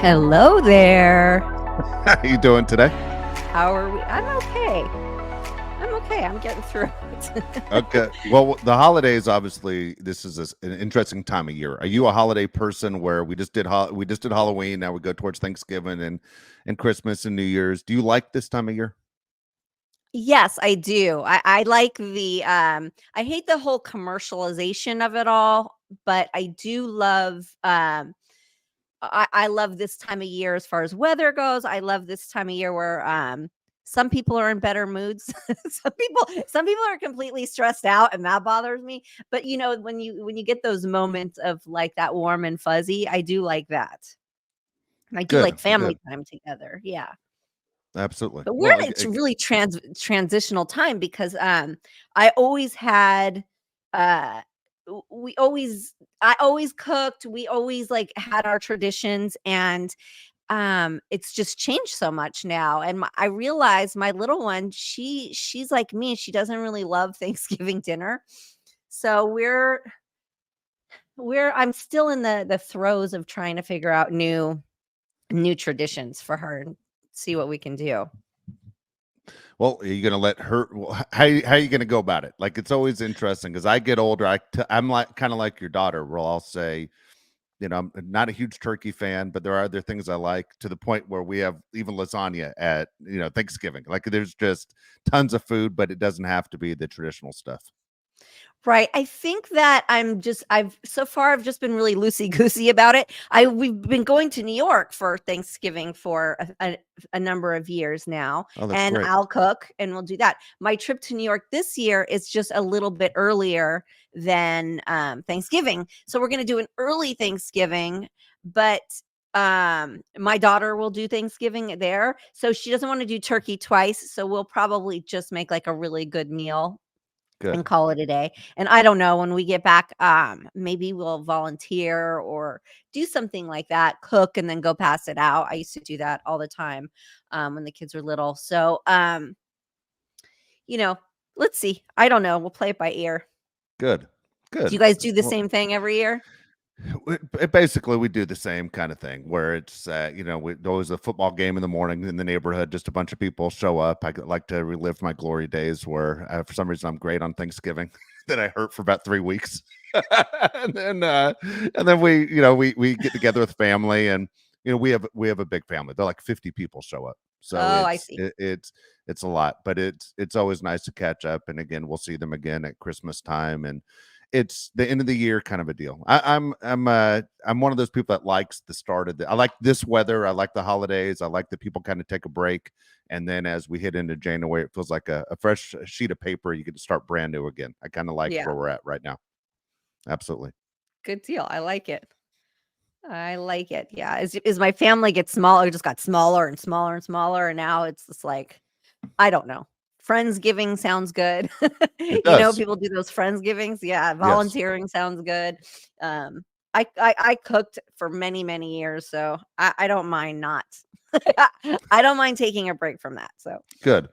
Hello there. How you doing today? How are we? I'm okay. I'm getting through it. Okay. Well, the holidays, obviously, this is an interesting time of year. Are you a holiday person where we just did Halloween, now we go towards Thanksgiving and Christmas and New Year's? Do you like this time of year? Yes, I do. I like I hate the whole commercialization of it all, but I do love I love this time of year as far as weather goes. I love this time of year where some people are in better moods. some people are completely stressed out and that bothers me. But when you get those moments of like that warm and fuzzy, I do like that. And I do Good, like family good. time together. Yeah. Absolutely. But we're Well, in a really transitional time because I always had uh we always I always cooked, we always like had our traditions, and it's just changed so much now. And I realize my little one, she's like me, she doesn't really love Thanksgiving dinner. So I'm still in the throes of trying to figure out new traditions for her and see what we can do. well, are you gonna let her? How are you gonna go about it? Like, it's always interesting because I get older. I'm like kind of like your daughter, where I'll say, I'm not a huge turkey fan, but there are other things I like, to the point where we have even lasagna at, Thanksgiving. Like, there's just tons of food, but it doesn't have to be the traditional stuff. Right. I think that I've just been really loosey goosey about it. We've been going to New York for Thanksgiving for a number of years now, Oh, that's and great. I'll cook and we'll do that. My trip to New York this year is just a little bit earlier than Thanksgiving. So we're going to do an early Thanksgiving, but my daughter will do Thanksgiving there. So she doesn't want to do turkey twice. So we'll probably just make like a really good meal Good. and call it a day. And I don't know, when we get back, maybe we'll volunteer or do something like that, cook and then go pass it out. I used to do that all the time when the kids were little. So, you know, let's see. I don't know. We'll play it by ear. Good. Do you Good. guys do the Well, same thing every year? basically, we do the same kind of thing where it's, there was a football game in the morning in the neighborhood. Just a bunch of people show up. Like to relive my glory days where, for some reason, I'm great on Thanksgiving. Then I hurt for about 3 weeks, and then we get together with family, and we have a big family. They're like 50 people show up, so Oh, I see. it's a lot, but it's always nice to catch up. And again, we'll see them again at Christmas time, and it's the end of the year kind of a deal. I'm one of those people that likes the start of I like this weather. I like the holidays. I like that people kind of take a break. And then as we hit into January, it feels like a fresh sheet of paper. You get to start brand new again. I kind of like Yeah. where we're at right now. Absolutely. Good deal. I like it. I like it. Yeah. As my family gets smaller, it just got smaller and smaller and smaller. And now it's just like, I don't know. Friendsgiving sounds good. It does. People do those Friendsgivings. Yeah, Yes. volunteering sounds good. Um, I cooked for many, many years, so I don't mind not. I don't mind taking a break from that. So Good.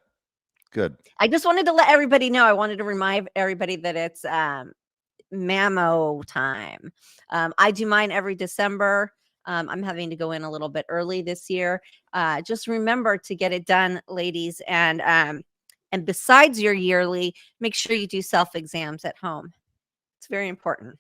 Good. I just wanted to let everybody know. I wanted to remind everybody that it's Mammo time. I do mine every December. I'm having to go in a little bit early this year. Just remember to get it done, ladies. And besides your yearly, make sure you do self exams at home. It's very important.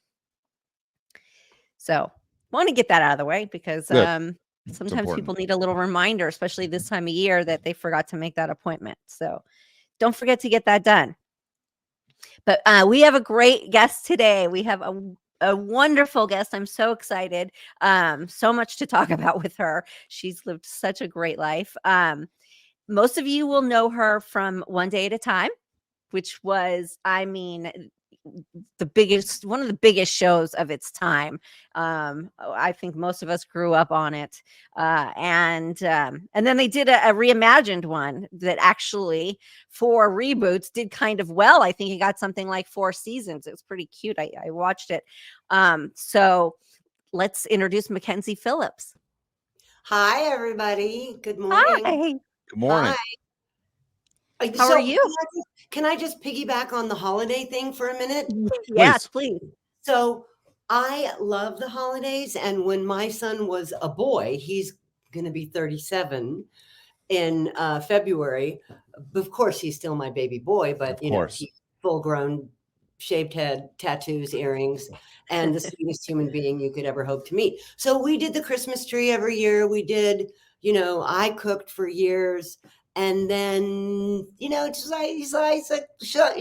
So, want to get that out of the way because Good. It's sometimes people important. need a little reminder, especially this time of year, that they forgot to make that appointment. So, don't forget to get that done. But we have a great guest today. We have a wonderful guest. I'm so excited. So much to talk about with her. She's lived such a great life. Most of you will know her from One Day at a Time, which was, I mean, one of the biggest shows of its time. I think most of us grew up on it, and then they did a reimagined one that actually, for reboots, did kind of well. I think it got something like 4 seasons. It was pretty cute. I watched it. So let's introduce Mackenzie Phillips. Hi, everybody. Good morning. Hi, Good Hi. morning. how are So you? can I just piggyback on the holiday thing for a minute? Yes, Please. please. So I love the holidays. And when my son was a boy, he's going to be 37 in February. Of course, he's still my baby boy, but he's full grown, shaved head, tattoos, earrings, and the sweetest human being you could ever hope to meet. So we did the Christmas tree every year. We did, I cooked for years. And then, he's like,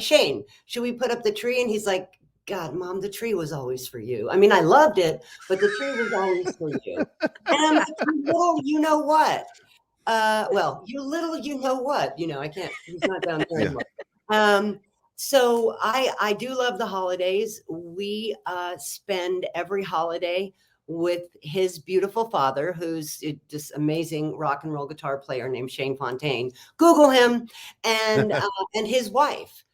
Shane, should we put up the tree? And he's like, God, Mom, the tree was always for you. I mean, I loved it, but the tree was always for you. And I'm like, well, you know what? Well, you know what, I can't, he's not down there anymore. So I do love the holidays. We spend every holiday with his beautiful father, who's this amazing rock and roll guitar player named Shane Fontaine. Google him, and his wife.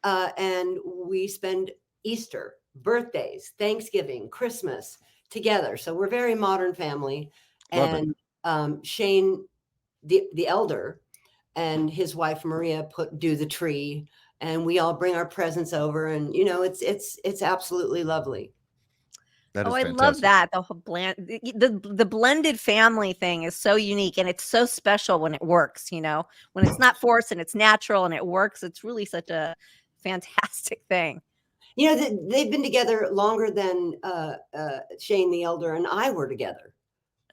And we spend Easter, birthdays, Thanksgiving, Christmas together. So we're a very modern family. And Shane, the elder, and his wife Maria do the tree, and we all bring our presents over, and it's absolutely lovely. That is I fantastic. love that. The whole the blended family thing is so unique, and it's so special when it works, when it's not forced and it's natural and it works. It's really such a fantastic thing. They've been together longer than Shane the elder and I were together.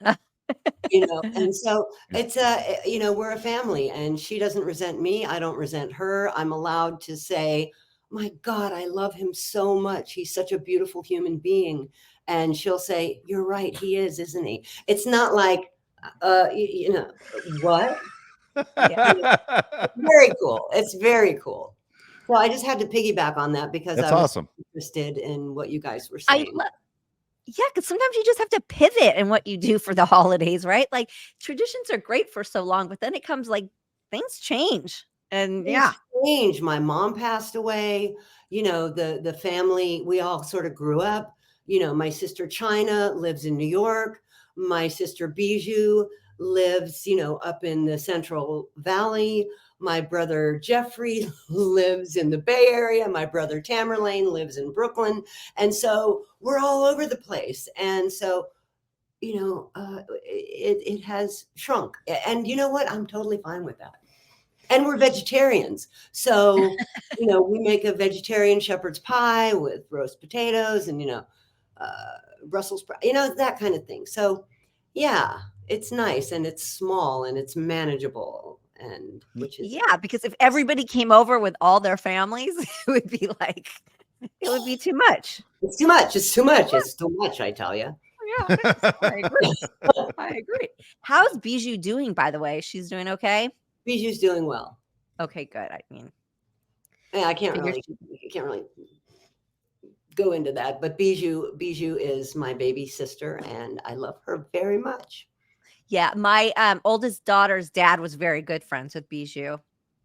And so it's we're a family, and she doesn't resent me. I don't resent her. I'm allowed to say, my God, I love him so much. He's such a beautiful human being. And she'll say, you're right. He is, isn't he? It's not like, what? Very cool. It's very cool. So I just had to piggyback on that because that's I was awesome. Interested in what you guys were saying. Yeah, because sometimes you just have to pivot in what you do for the holidays, right? Like traditions are great for so long, but then it comes like things change. And things change. My mom passed away. The family, we all sort of grew up. My sister China lives in New York. My sister Bijou lives, up in the Central Valley. My brother Jeffrey lives in the Bay Area. My brother Tamerlane lives in Brooklyn. And so we're all over the place. And so, it has shrunk. And you know what? I'm totally fine with that. And we're vegetarians. So, we make a vegetarian shepherd's pie with roast potatoes and, Brussels sprouts, that kind of thing. So, yeah, it's nice, and it's small, and it's manageable. And because if everybody came over with all their families, it would be too much. It's too much. It's too much. It's too much, I tell you. Yeah, I agree. How's Bijou doing, by the way? She's doing okay? Bijou's doing well. Okay, good. I mean, yeah, I can't really go into that, but Bijou is my baby sister, and I love her very much. Yeah, my oldest daughter's dad was very good friends with Bijou.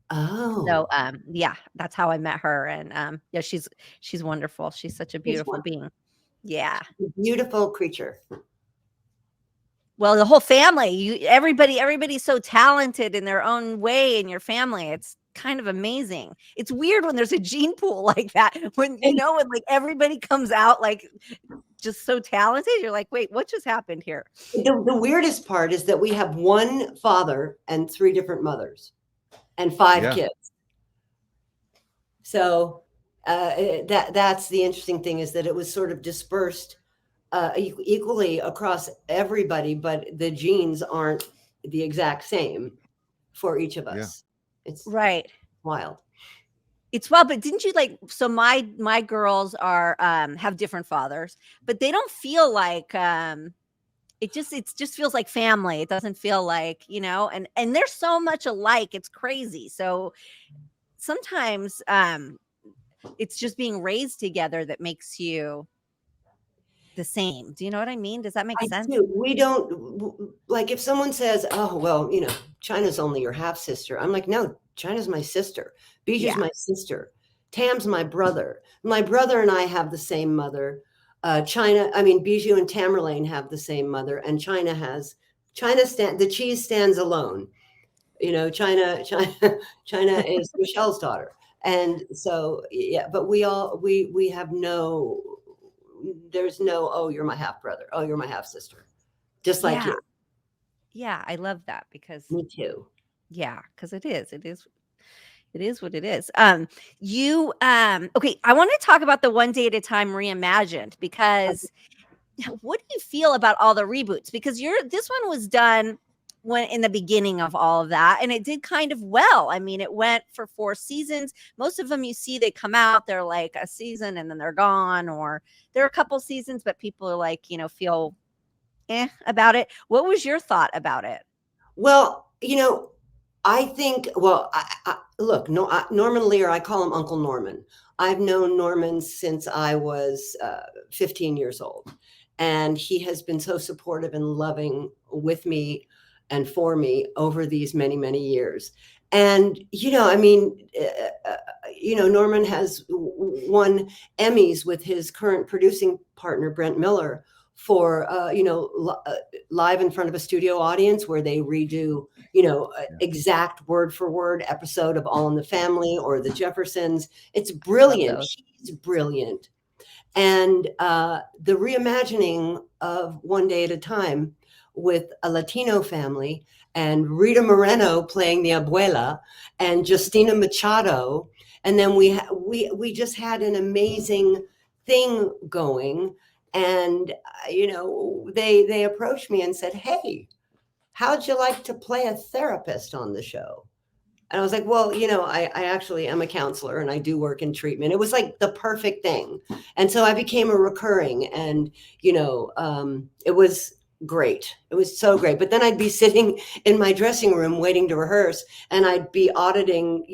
Oh, so yeah, that's how I met her, and yeah, she's wonderful. She's such a beautiful being. Yeah, beautiful creature. Well, the whole family, everybody's so talented in their own way in your family. It's kind of amazing. It's weird when there's a gene pool like that, when when like everybody comes out like just so talented. You're like, wait, what just happened here? The weirdest part is that we have one father and 3 different mothers and 5 kids. So that's the interesting thing, is that it was sort of dispersed equally across everybody, but the genes aren't the exact same for each of us. It's wild. It's wild, but didn't you so my girls are have different fathers, but they don't feel like it just feels like family. It doesn't feel like, and they're so much alike. It's crazy. So sometimes it's just being raised together that makes you the same. Do you know what I mean? Does that make sense? Do. We don't, like, if someone says, oh, well, China's only your half sister. I'm like, no, China's my sister. Bijou's my sister. Tam's my brother. My brother and I have the same mother. Bijou and Tamerlane have the same mother, and the cheese stands alone. China is Michelle's daughter. And so, yeah, but we have there's no, oh, you're my half brother. Oh, you're my half sister. Just like you. Yeah, I love that because me too. Yeah, because it is what it is. Okay, I want to talk about the One Day at a Time reimagined because what do you feel about all the reboots? Because this one was done when in the beginning of all of that, and it did kind of well. I mean, it went for 4 seasons. Most of them you see, they come out, they're like a season and then they're gone, or they're a couple seasons, but people are like, feel about it. What was your thought about it? Well, I think, look, Norman Lear, I call him Uncle Norman. I've known Norman since I was 15 years old, and he has been so supportive and loving with me and for me over these many, many years. And, Norman has won Emmys with his current producing partner, Brent Miller, for, live in front of a studio audience where they redo, exact word for word episode of All in the Family or The Jeffersons. It's brilliant. He's brilliant. And the reimagining of One Day at a Time with a Latino family and Rita Moreno playing the abuela and Justina Machado. And then we just had an amazing thing going. And, they approached me and said, hey, how'd you like to play a therapist on the show? And I was like, well, I actually am a counselor and I do work in treatment. It was like the perfect thing. And so I became a recurring, and, it was great. It was so great. But then I'd be sitting in my dressing room waiting to rehearse, and I'd be auditing,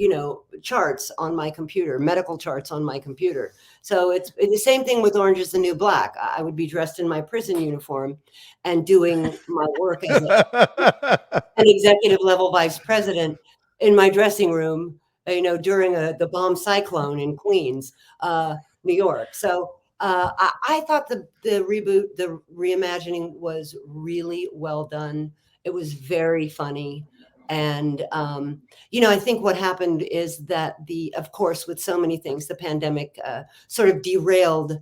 charts on my computer, medical charts on my computer. So it's the same thing with Orange is the New Black. I would be dressed in my prison uniform and doing my work as an executive level vice president in my dressing room, during the bomb cyclone in Queens, New York. So I thought the reboot, the reimagining was really well done. It was very funny. And, I think what happened is that of course, with so many things, the pandemic sort of derailed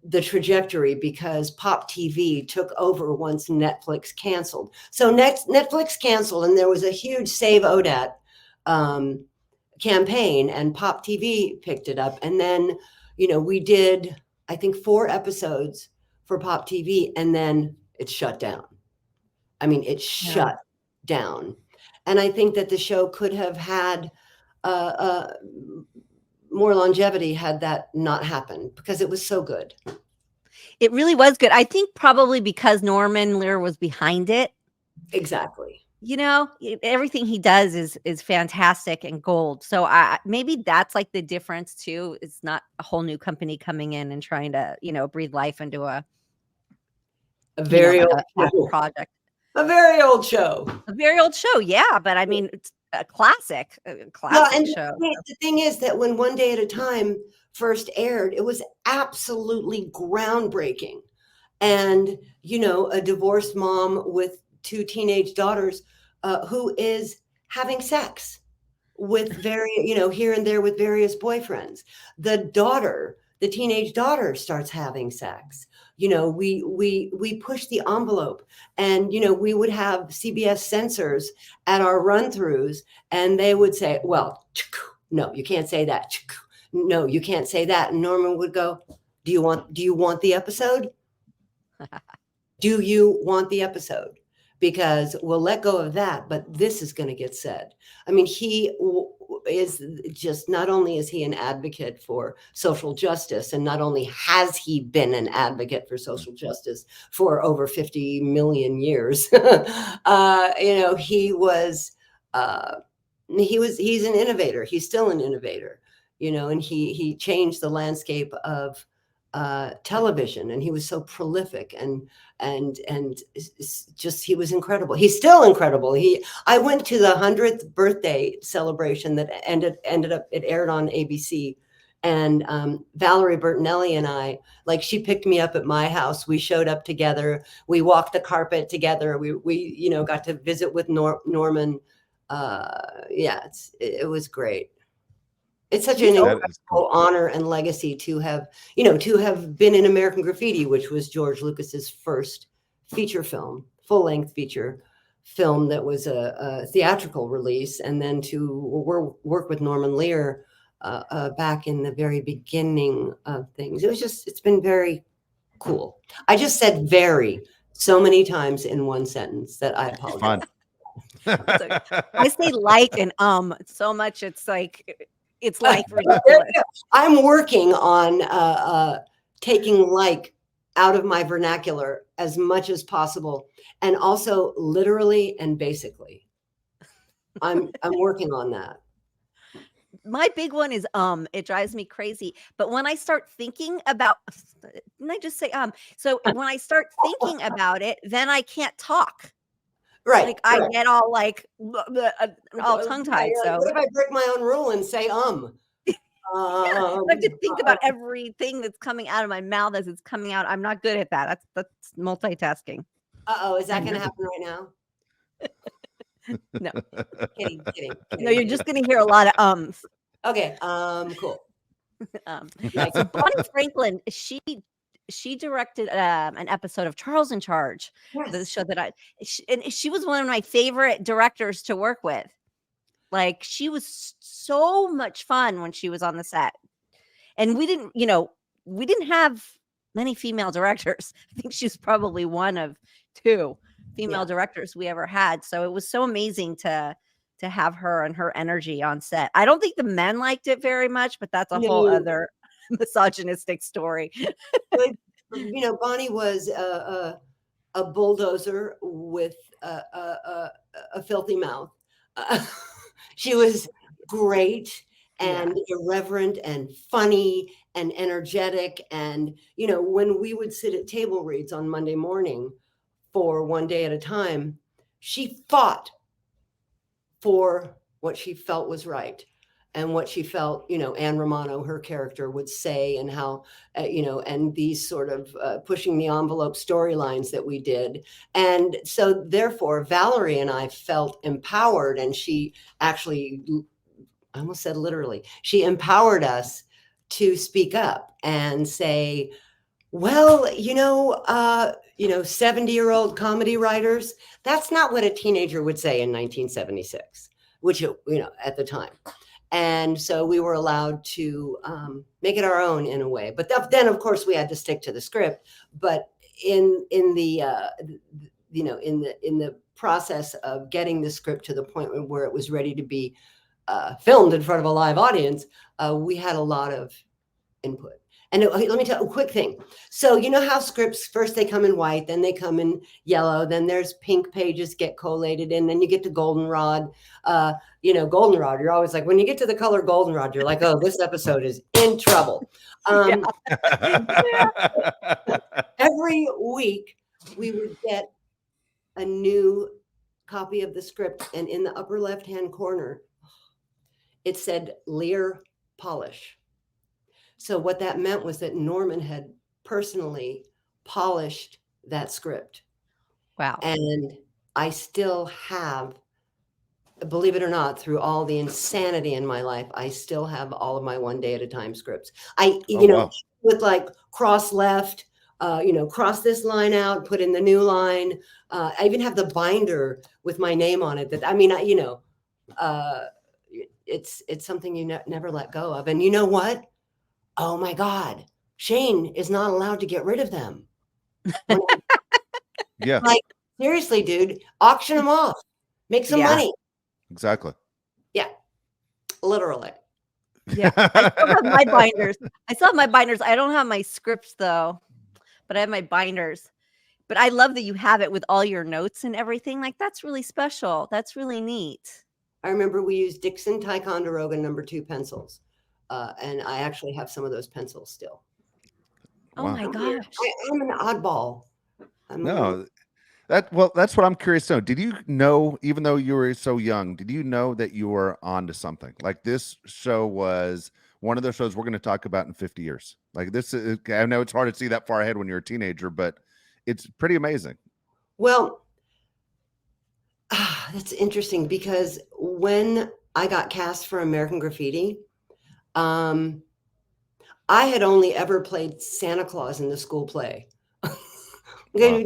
the trajectory because Pop TV took over once Netflix canceled. So Netflix canceled, and there was a huge Save ODAT campaign, and Pop TV picked it up. And then, we did, I think, 4 episodes for Pop TV, and then it shut down. I mean, it shut down. And I think that the show could have had more longevity had that not happened, because it was so good. It really was good. I think probably because Norman Lear was behind it. Exactly. Everything he does is fantastic and gold. So maybe that's like the difference too. It's not a whole new company coming in and trying to, breathe life into a very old project. A very old show. A very old show, yeah. But I mean, it's a classic show. The thing is that when One Day at a Time first aired, it was absolutely groundbreaking. And, a divorced mom with 2 teenage daughters who is having sex with here and there with various boyfriends. The teenage daughter starts having sex. We push the envelope, and, we would have CBS censors at our run-throughs, and they would say, well, no, you can't say that. No, you can't say that. And Norman would go, do you want the episode? Do you want the episode? Because we'll let go of that, but this is going to get said. I mean, he is just, not only is he an advocate for social justice, and not only has he been an advocate for social justice for over 50 million years, he's an innovator. He's still an innovator, and he changed the landscape of television, and he was so prolific and just, he was incredible. He's still incredible. I went to the 100th birthday celebration that ended up, it aired on ABC, and Valerie Bertinelli and I, she picked me up at my house. We showed up together. We walked the carpet together. We got to visit with Norman. It was great. It's such an incredible honor and legacy to have been in American Graffiti, which was George Lucas's first feature film, full-length feature film that was a theatrical release, and then to work with Norman Lear back in the very beginning of things. It's been very cool. I just said "very" so many times in one sentence that I apologize. I say "like" and so much it's like ridiculous. I'm working on taking "like" out of my vernacular as much as possible, and also literally and basically. I'm working on that. My big one is it drives me crazy. But when I start thinking about, didn't I just say so when I start thinking about it, then I can't talk. Right. Like I get all like all tongue-tied. So what if I break my own rule and say I have to think about everything that's coming out of my mouth as it's coming out. I'm not good at that. That's multitasking. Is that going to happen right now? No. Kidding. No, you're just going to hear a lot of ums. Okay. Cool. So Bonnie Franklin, she directed an episode of Charles in Charge, the show that she was one of my favorite directors to work with. Like she was so much fun when she was on the set, and we didn't have many female directors. I think she was probably one of two female directors we ever had. So it was so amazing to have her and her energy on set. I don't think the men liked it very much, but that's a whole other misogynistic story. Bonnie was a bulldozer with a filthy mouth. She was great and irreverent and funny and energetic. And, when we would sit at table reads on Monday morning for One Day at a Time, she fought for what she felt was right and what she felt, Anne Romano, her character, would say, and how, and these sort of pushing the envelope storylines that we did. And so therefore, Valerie and I felt empowered, and she actually, I almost said literally, she empowered us to speak up and say, well, 70-year-old comedy writers, that's not what a teenager would say in 1976, which, at the time. And so we were allowed to make it our own in a way. But then, of course, we had to stick to the script. But in the process of getting the script to the point where it was ready to be filmed in front of a live audience, we had a lot of input. And let me tell you a quick thing. So you know how scripts, first they come in white, then they come in yellow, then there's pink pages get collated in, then you get to goldenrod. Goldenrod, you're always like, when you get to the color goldenrod, you're like, oh, this episode is in trouble. Every week we would get a new copy of the script, and in the upper left-hand corner, it said Lear polish. So what that meant was that Norman had personally polished that script. Wow. And I still have, believe it or not, through all the insanity in my life, I still have all of my One Day at a Time scripts. With like cross left, cross this line out, put in the new line. I even have the binder with my name on it. It's something you never let go of. And you know what? Oh my God, Shane is not allowed to get rid of them. Yeah. Like, seriously, dude, auction them off, make some money. Exactly. Yeah. Literally. Yeah. I still have my binders. I don't have my scripts though, but I have my binders. But I love that you have it with all your notes and everything. Like, that's really special. That's really neat. I remember we used Dixon Ticonderoga #2 pencils. And I actually have some of those pencils still. Oh my gosh. I'm an oddball. That's what I'm curious to know. Did you know, even though you were so young, did you know that you were onto something? Like, this show was one of those shows we're going to talk about in 50 years. Like, this is, I know it's hard to see that far ahead when you're a teenager, but it's pretty amazing. Well, that's interesting, because when I got cast for American Graffiti, I had only ever played Santa Claus in the school play. Wow.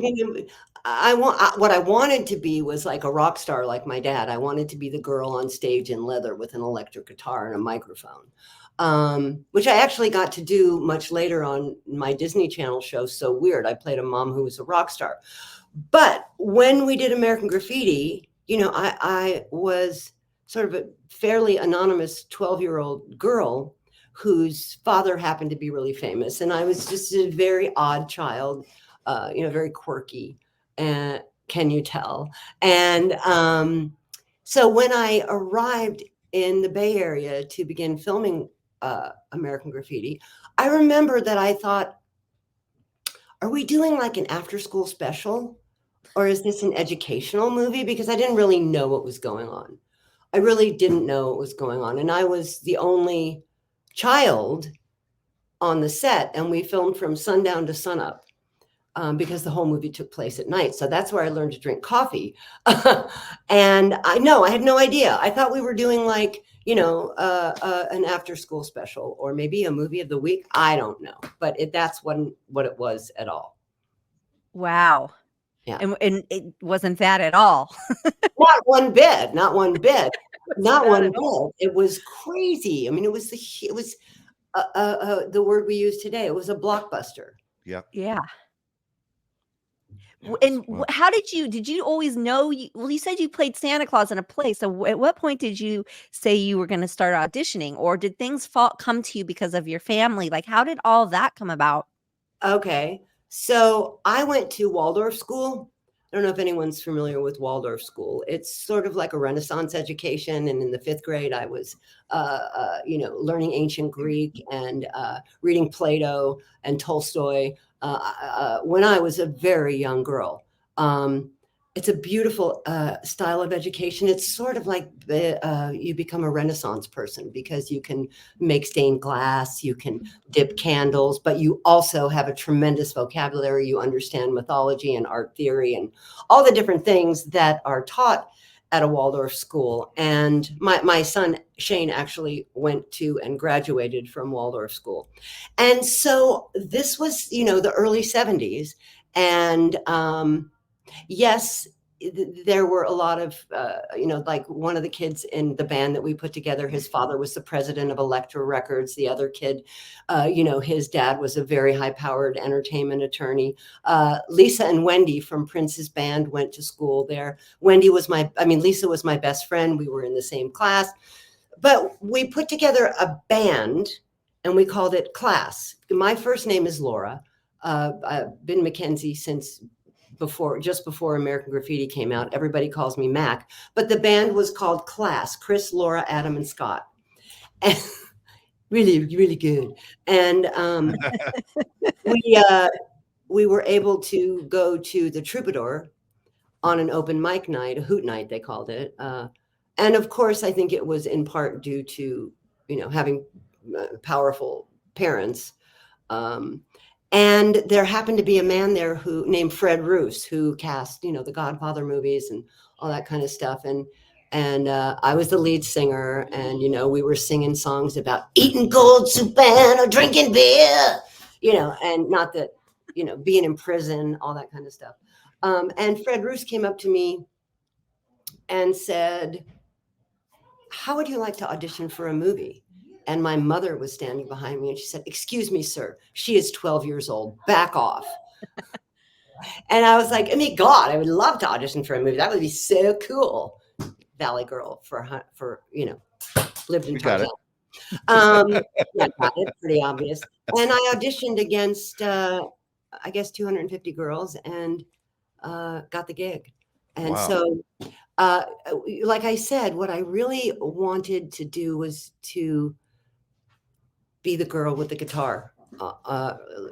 What I wanted to be was like a rock star, like my dad. I wanted to be the girl on stage in leather with an electric guitar and a microphone, which I actually got to do much later on my Disney Channel show, So Weird. I played a mom who was a rock star. But when we did American Graffiti, I was sort of a fairly anonymous 12-year-old girl whose father happened to be really famous. And I was just a very odd child, very quirky. And can you tell? And so when I arrived in the Bay Area to begin filming American Graffiti, I remember that I thought, are we doing like an after school special? Or is this an educational movie? Because I didn't really know what was going on. I really didn't know what was going on. And I was the only child on the set, and we filmed from sundown to sunup because the whole movie took place at night. So that's where I learned to drink coffee. And I had no idea. I thought we were doing like, an after school special or maybe a movie of the week. I don't know, but that's what it was at all. Wow. Yeah. And it wasn't that at all. Not one bit. Not one bit. Not one bit. It was crazy. I mean, it was the word we use today. It was a blockbuster. Yeah. Yeah. And how did you always know? You said you played Santa Claus in a play. So at what point did you say you were going to start auditioning, or did things come to you because of your family? Like, how did all that come about? Okay. So I went to Waldorf School. I don't know if anyone's familiar with Waldorf School. It's sort of like a Renaissance education. And in the 5th grade, I was, learning ancient Greek and reading Plato and Tolstoy when I was a very young girl. It's a beautiful style of education. It's sort of like you become a Renaissance person because you can make stained glass, you can dip candles, but you also have a tremendous vocabulary. You understand mythology and art theory and all the different things that are taught at a Waldorf school. And my son, Shane, actually went to and graduated from Waldorf School. And so this was, the early 70s. And yes, there were a lot of, like one of the kids in the band that we put together, his father was the president of Elektra Records. The other kid, his dad was a very high-powered entertainment attorney. Lisa and Wendy from Prince's band went to school there. Lisa was my best friend. We were in the same class. But we put together a band, and we called it Class. My first name is Laura. I've been Mackenzie since just before American Graffiti came out. Everybody calls me Mac, but the band was called Class: Chris, Laura, Adam, and Scott. And really, really good. And we were able to go to the Troubadour on an open mic night, a hoot night, they called it. And of course, I think it was in part due to, having powerful parents. And there happened to be a man there named Fred Roos, who cast, the Godfather movies and all that kind of stuff. And I was the lead singer, and, we were singing songs about eating gold soup and drinking beer, and not that, being in prison, all that kind of stuff. And Fred Roos came up to me and said, "How would you like to audition for a movie?" And my mother was standing behind me, and she said, "Excuse me, sir, she is 12 years old. Back off." And I was like, God, I would love to audition for a movie. That would be so cool. Valley girl for lived in Tarzan. Yeah, got it, pretty obvious. And I auditioned against, 250 girls and got the gig. And Wow. so, like I said, what I really wanted to do was to be the girl with the guitar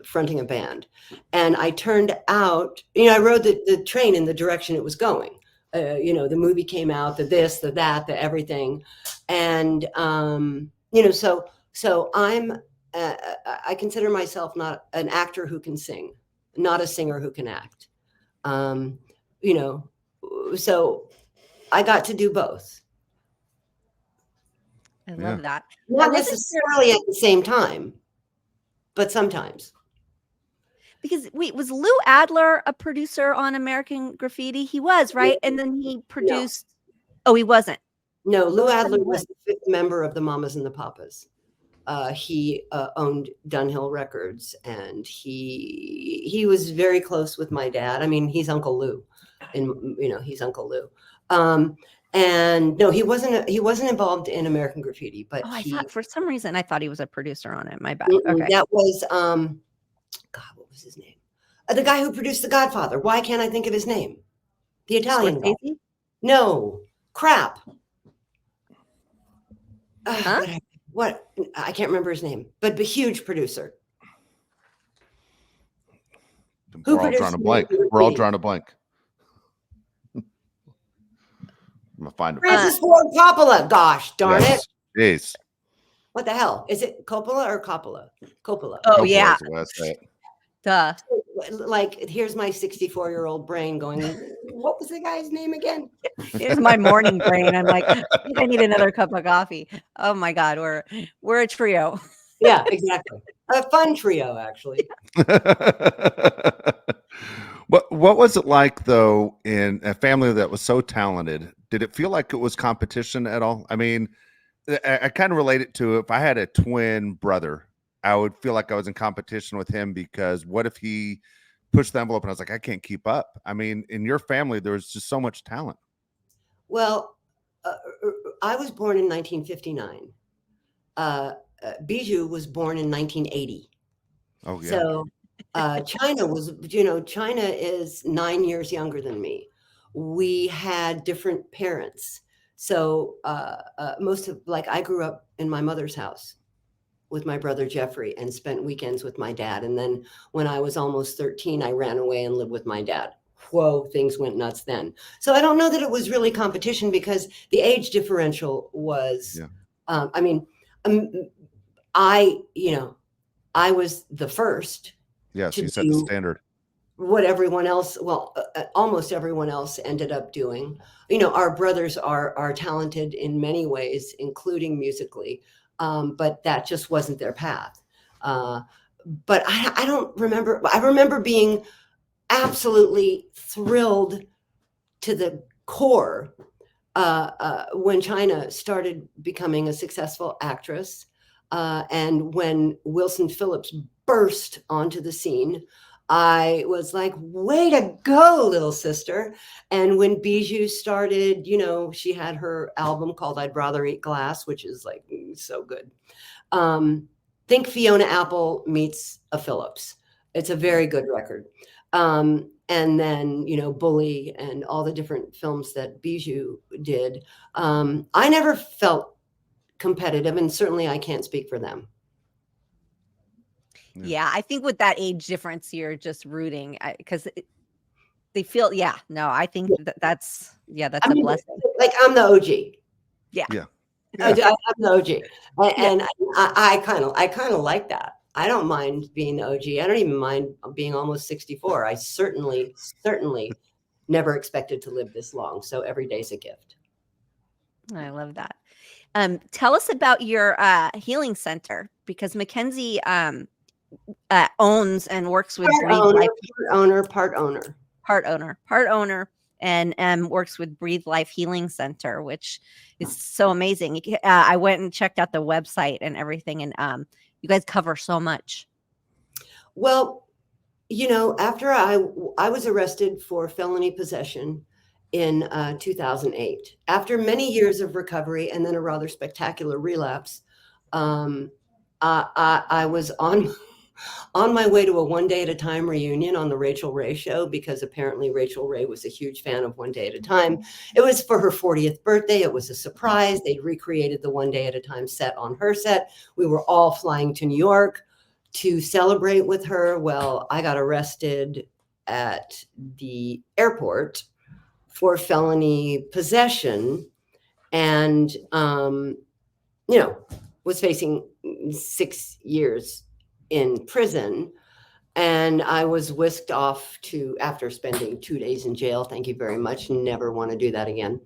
fronting a band. And I turned out, I rode the train in the direction it was going. The movie came out, the this, the that, the everything. And, so I consider myself not an actor who can sing, not a singer who can act. So I got to do both. I love that. Not necessarily at the same time, but sometimes. Because wait, was Lou Adler a producer on American Graffiti? He was, right? And then he produced. No. Oh, he wasn't. No, Lou Adler was the fifth member of the Mamas and the Papas. He owned Dunhill Records, and he was very close with my dad. I mean, he's Uncle Lou, and he's Uncle Lou. And no, he wasn't involved in American Graffiti, but I thought for some reason I thought he was a producer on it. My bad. Okay, that was God, what was his name? The guy who produced The Godfather. Why can't I think of his name? The Italian guy. No, crap. What? I can't remember his name, but a huge producer. We're all drawing a blank. We're all drawing a blank. I'm gonna find it. Francis Ford Coppola. Gosh, darn it. Jeez. What the hell? Is it Coppola or Coppola? Coppola. Oh, Coppola yeah. Duh. Like, here's my 64-year-old brain going, what was the guy's name again? Here's my morning brain. I'm like, I need another cup of coffee. Oh my God, we're a trio. Yeah, exactly. A fun trio, actually. What was it like, though, in a family that was so talented? Did it feel like it was competition at all? I mean, I kind of relate it to if I had a twin brother, I would feel like I was in competition with him because what if he pushed the envelope and I was like, I can't keep up? I mean, in your family, there was just so much talent. Well, I was born in 1959. Bijou was born in 1980. Oh, yeah. So China is 9 years younger than me. We had different parents. So I grew up in my mother's house with my brother Jeffrey and spent weekends with my dad. And then when I was almost 13, I ran away and lived with my dad. Whoa, things went nuts then. So I don't know that it was really competition because the age differential was, I was the first. Yes, you set the standard. What everyone else, almost everyone else ended up doing. Our brothers are talented in many ways, including musically, but that just wasn't their path. But I don't remember. I remember being absolutely thrilled to the core when China started becoming a successful actress, and when Wilson Phillips burst onto the scene. I was like, way to go, little sister. And when Bijou started, she had her album called I'd Rather Eat Glass, which is like so good. Think Fiona Apple meets a Phillips. It's a very good record. And then, Bully and all the different films that Bijou did. I never felt competitive, and certainly I can't speak for them. Yeah, I think with that age difference, you're just rooting because they feel. I think that's a blessing. Like I'm the OG. Yeah. I'm the OG, and I kind of like that. I don't mind being the OG. I don't even mind being almost 64. I certainly never expected to live this long. So every day's a gift. I love that. Tell us about your healing center, because Mackenzie owns and works with part owner, and works with Breathe Life Healing Center, which is so amazing. I went and checked out the website and everything, and you guys cover so much. Well, after I was arrested for felony possession in 2008, after many years of recovery and then a rather spectacular relapse, I was on my way to a One Day at a Time reunion on the Rachel Ray show, because apparently Rachel Ray was a huge fan of One Day at a Time. It was for her 40th birthday. It was a surprise. They recreated the One Day at a Time set on her set. We were all flying to New York to celebrate with her. Well, I got arrested at the airport for felony possession and, was facing 6 years in prison. And I was whisked off after spending 2 days in jail. Thank you very much. Never want to do that again.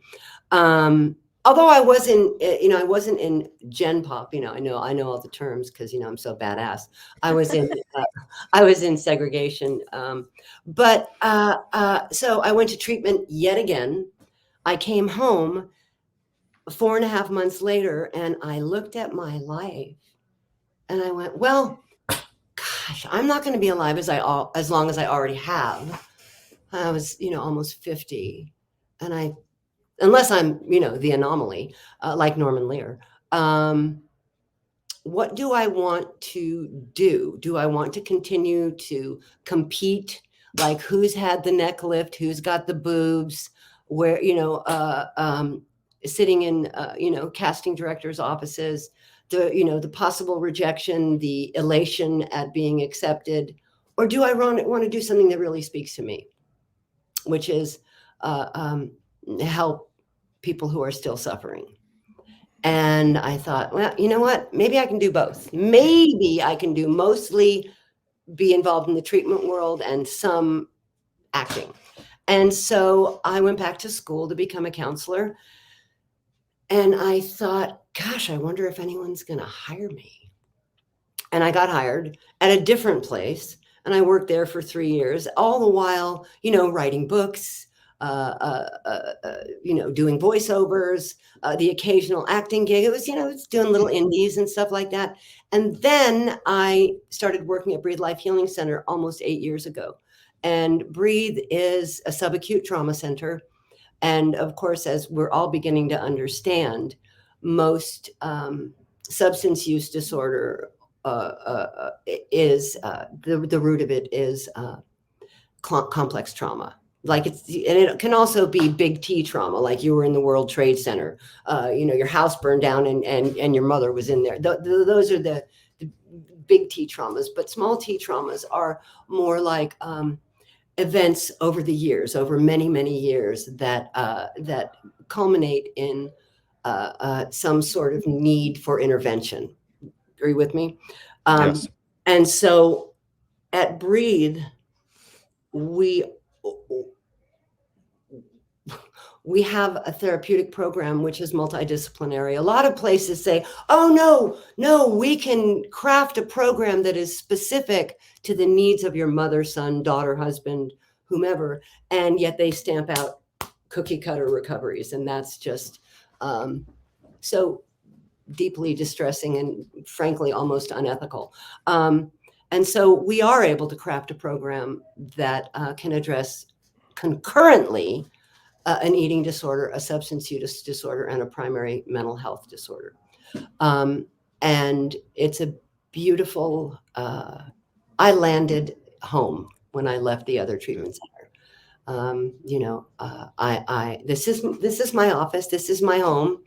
although I wasn't, I wasn't in Gen Pop. I know all the terms because I'm so badass. I was in segregation, but so I went to treatment yet again. I came home 4.5 months later, and I looked at my life, and I went, well, gosh, I'm not going to be alive as long as I already have. I was, almost 50, and unless I'm, the anomaly, like Norman Lear. What do I want to do? Do I want to continue to compete? Like, who's had the neck lift? Who's got the boobs? Where, sitting in, casting directors' offices, the possible rejection, the elation at being accepted? Or do I want to do something that really speaks to me, which is help people who are still suffering? And I thought, well, you know what? Maybe I can do both. Maybe I can do mostly be involved in the treatment world and some acting. And so I went back to school to become a counselor. And I thought, gosh, I wonder if anyone's going to hire me. And I got hired at a different place. And I worked there for 3 years, all the while, writing books, doing voiceovers, the occasional acting gig. It was, it's doing little indies and stuff like that. And then I started working at Breathe Life Healing Center almost 8 years ago. And Breathe is a subacute trauma center. And of course, as we're all beginning to understand, most substance use disorder is the root of it is complex trauma. Like and it can also be big T trauma, like you were in the World Trade Center, your house burned down and your mother was in there. Those are the big T traumas, but small T traumas are more like events over the years, over many, many years that culminate in some sort of need for intervention. Agree with me? Yes. And so at Breathe, we have a therapeutic program which is multidisciplinary. A lot of places say, oh, no, we can craft a program that is specific to the needs of your mother, son, daughter, husband, whomever, and yet they stamp out cookie cutter recoveries. And that's just so deeply distressing and frankly almost unethical. And so we are able to craft a program that can address concurrently an eating disorder, a substance use disorder, and a primary mental health disorder. And it's a beautiful, I landed home when I left the other treatment center. This is my office, this is my home.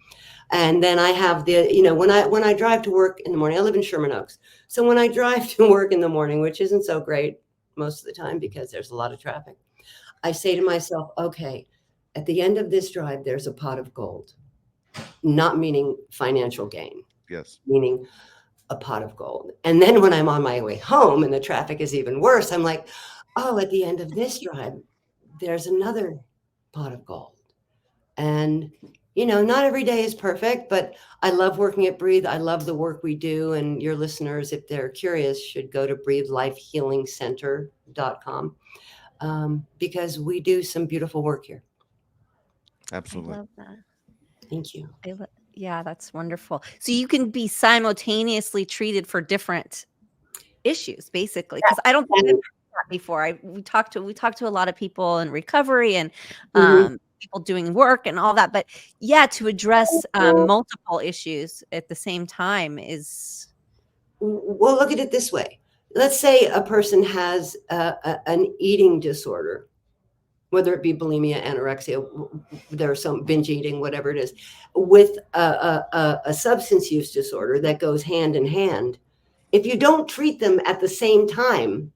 And then I have when I drive to work in the morning, I live in Sherman Oaks. So when I drive to work in the morning, which isn't so great most of the time because there's a lot of traffic, I say to myself, okay, at the end of this drive, there's a pot of gold, not meaning financial gain. Yes. Meaning a pot of gold. And then when I'm on my way home and the traffic is even worse, I'm like, oh, at the end of this drive, there's another pot of gold. And, not every day is perfect, but I love working at Breathe. I love the work we do. And your listeners, if they're curious, should go to breathelifehealingcenter.com because we do some beautiful work here. Absolutely. I love that. Thank you. Yeah, that's wonderful. So you can be simultaneously treated for different issues, basically. Because I don't think I've heard that before. We talked to a lot of people in recovery and people doing work and all that. But yeah, to address multiple issues at the same time is. Well, look at it this way. Let's say a person has an eating disorder, whether it be bulimia, anorexia, there's some binge eating, whatever it is, with a substance use disorder that goes hand in hand. If you don't treat them at the same time,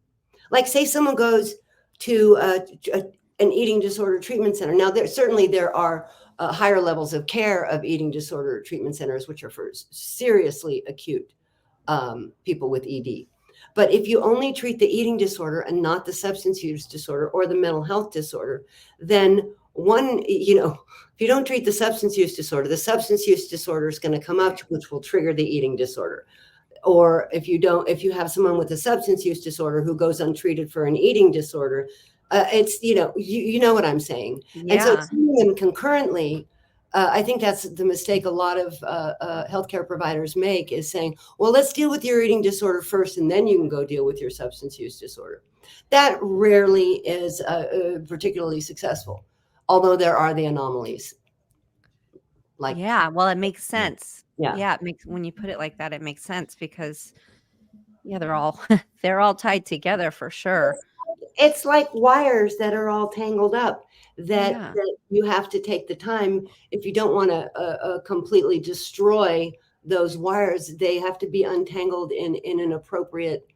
like say someone goes to an eating disorder treatment center. Now, there are higher levels of care of eating disorder treatment centers, which are for seriously acute people with ED. But if you only treat the eating disorder and not the substance use disorder or the mental health disorder, then one, if you don't treat the substance use disorder is going to come up, which will trigger the eating disorder. Or if you have someone with a substance use disorder who goes untreated for an eating disorder, it's, you know what I'm saying. Yeah. And so treating them concurrently, I think that's the mistake a lot of healthcare providers make, is saying, well, let's deal with your eating disorder first, and then you can go deal with your substance use disorder. That rarely is particularly successful, although there are the anomalies. Yeah, well, it makes sense. Yeah. It makes, when you put it like that, it makes sense, because they're all they're all tied together for sure. It's like wires that are all tangled up that you have to take the time. If you don't want to completely destroy those wires, they have to be untangled in an appropriate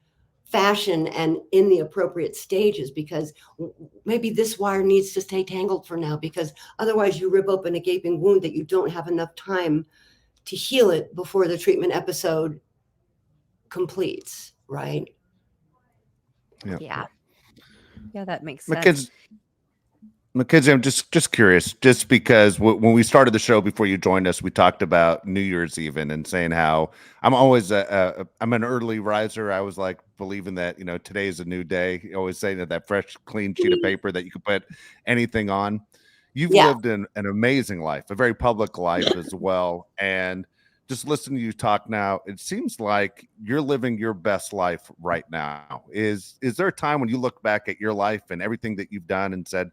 fashion and in the appropriate stages, because maybe this wire needs to stay tangled for now, because otherwise you rip open a gaping wound that you don't have enough time to heal it before the treatment episode completes, right? Yeah, that makes sense. Mackenzie, I'm just curious, just because when we started the show before you joined us, we talked about New Year's even, and saying how I'm always I'm an early riser. I was like believing that, today is a new day. You always saying that fresh, clean sheet of paper that you could put anything on. You've lived an amazing life, a very public life as well. And just listening to you talk now, it seems like you're living your best life right now. Is there a time when you look back at your life and everything that you've done and said,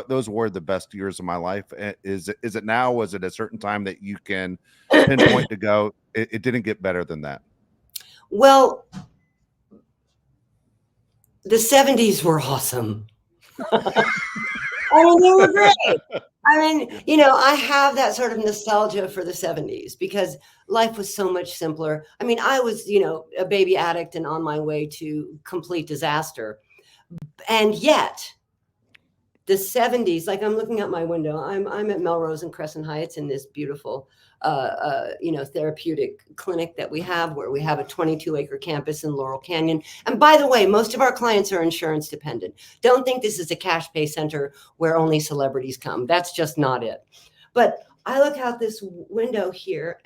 those were the best years of my life? Is it now? Was it a certain time that you can pinpoint to go, it didn't get better than that? Well, the 70s were awesome. I mean, they were great. I mean, I have that sort of nostalgia for the 70s because life was so much simpler. I mean, I was, a baby addict and on my way to complete disaster. And yet, the 70s, like, I'm looking out my window. I'm at Melrose and Crescent Heights in this beautiful, therapeutic clinic that we have, where we have a 22-acre campus in Laurel Canyon. And by the way, most of our clients are insurance dependent. Don't think this is a cash pay center where only celebrities come. That's just not it. But I look out this window here,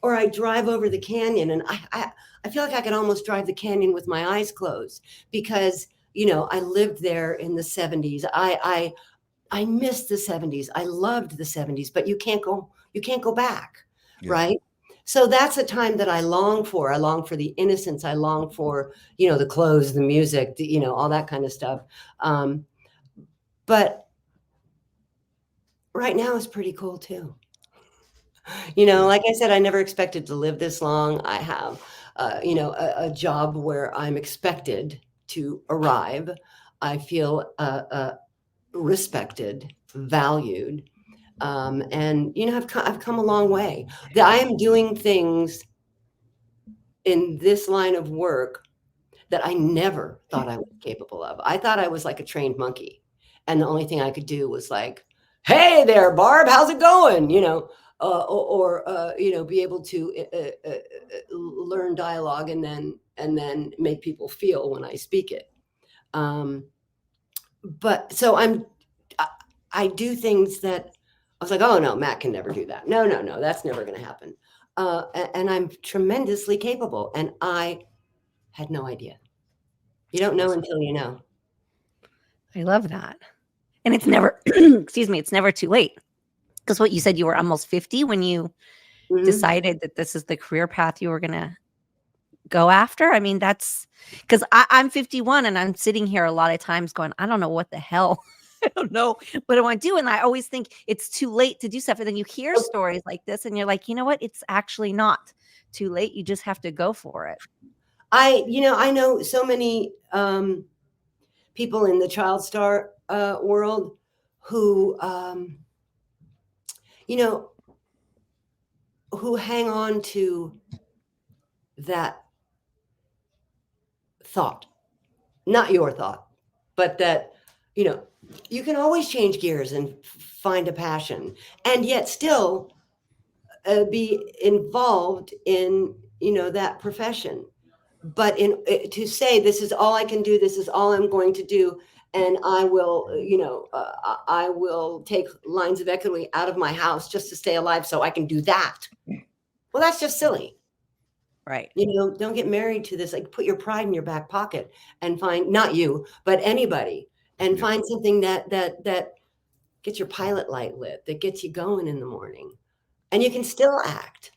or I drive over the canyon, and I feel like I could almost drive the canyon with my eyes closed, because I lived there in the 70s. I miss the 70s. I loved the 70s, but you can't go back. Yeah. Right. So that's a time that I long for. I long for the innocence. I long for, the clothes, the music, all that kind of stuff. But right now is pretty cool too. Like I said, I never expected to live this long. I have, a job where I'm expected to arrive. I feel respected, valued, and I've come a long way. I am doing things in this line of work that I never thought I was capable of. I thought I was like a trained monkey, and the only thing I could do was like, "Hey there, Barb, how's it going?" Or be able to learn dialogue and then make people feel when I speak it. But so I do things that I was like, oh no, Matt can never do that. No, that's never going to happen. And I'm tremendously capable, and I had no idea. You don't know until you know. I love that. And it's never, excuse me, it's never too late. Because what you said, you were almost 50 when you decided that this is the career path you were going to go after. I mean, that's because I'm 51 and I'm sitting here a lot of times going, I don't know what the hell. I don't know what I want to do. And I always think it's too late to do stuff. And then you hear stories like this and you're like, you know what? It's actually not too late. You just have to go for it. I know so many people in the child star world who, who hang on to that thought, not your thought, but that, you can always change gears and find a passion, and yet still be involved in, that profession. But to say, this is all I can do, this is all I'm going to do, and I will, I will take lines of equity out of my house just to stay alive so I can do that. Well, that's just silly. Right. Don't get married to this. Like, put your pride in your back pocket and find, not you, but anybody, and find something that gets your pilot light lit, that gets you going in the morning, and you can still act.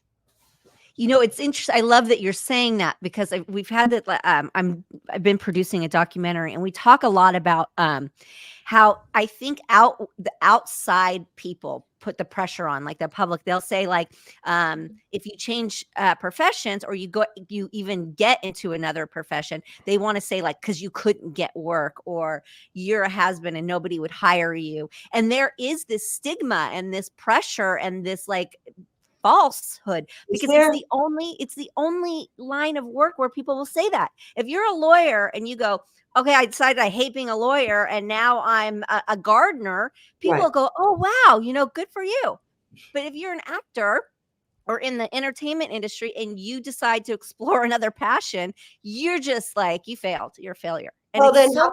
It's interesting. I love that you're saying that, because we've had that. I've been producing a documentary, and we talk a lot about how I think the outside people put the pressure on, like the public. They'll say, like, if you change professions, or you even get into another profession, they want to say, like, because you couldn't get work, or you're a has-been and nobody would hire you. And there is this stigma and this pressure and this, like, falsehood, because it's the only line of work where people will say that. If you're a lawyer and you go, okay, I decided I hate being a lawyer and now I'm a gardener, people will go, oh wow, good for you. But if you're an actor or in the entertainment industry and you decide to explore another passion, you're just like, you failed, you're a failure. And well, then so how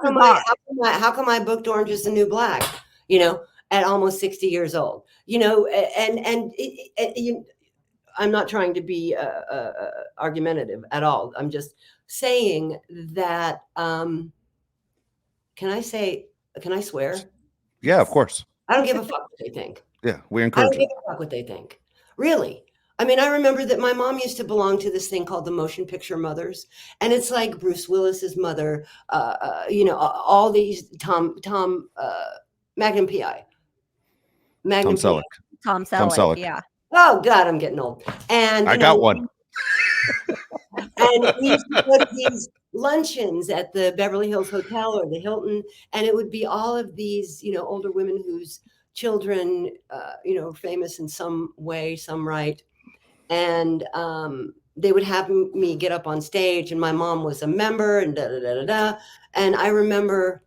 come I booked Orange Is the New Black, at almost 60 years old, I'm not trying to be argumentative at all. I'm just saying that, can I swear? Yeah, of course. I don't give a fuck what they think. Yeah, we encourage I don't give a fuck what they think. Really. I mean, I remember that my mom used to belong to this thing called the Motion Picture Mothers. And it's like Bruce Willis's mother, all these Tom Magnum PI. Tom Selleck. Tom Selleck, yeah. Oh God, I'm getting old. And I got one. And we used to go to these luncheons at the Beverly Hills Hotel or the Hilton, and it would be all of these, older women whose children, were famous in some way, some right. And they would have me get up on stage, and my mom was a member, and da da da da da. And I remember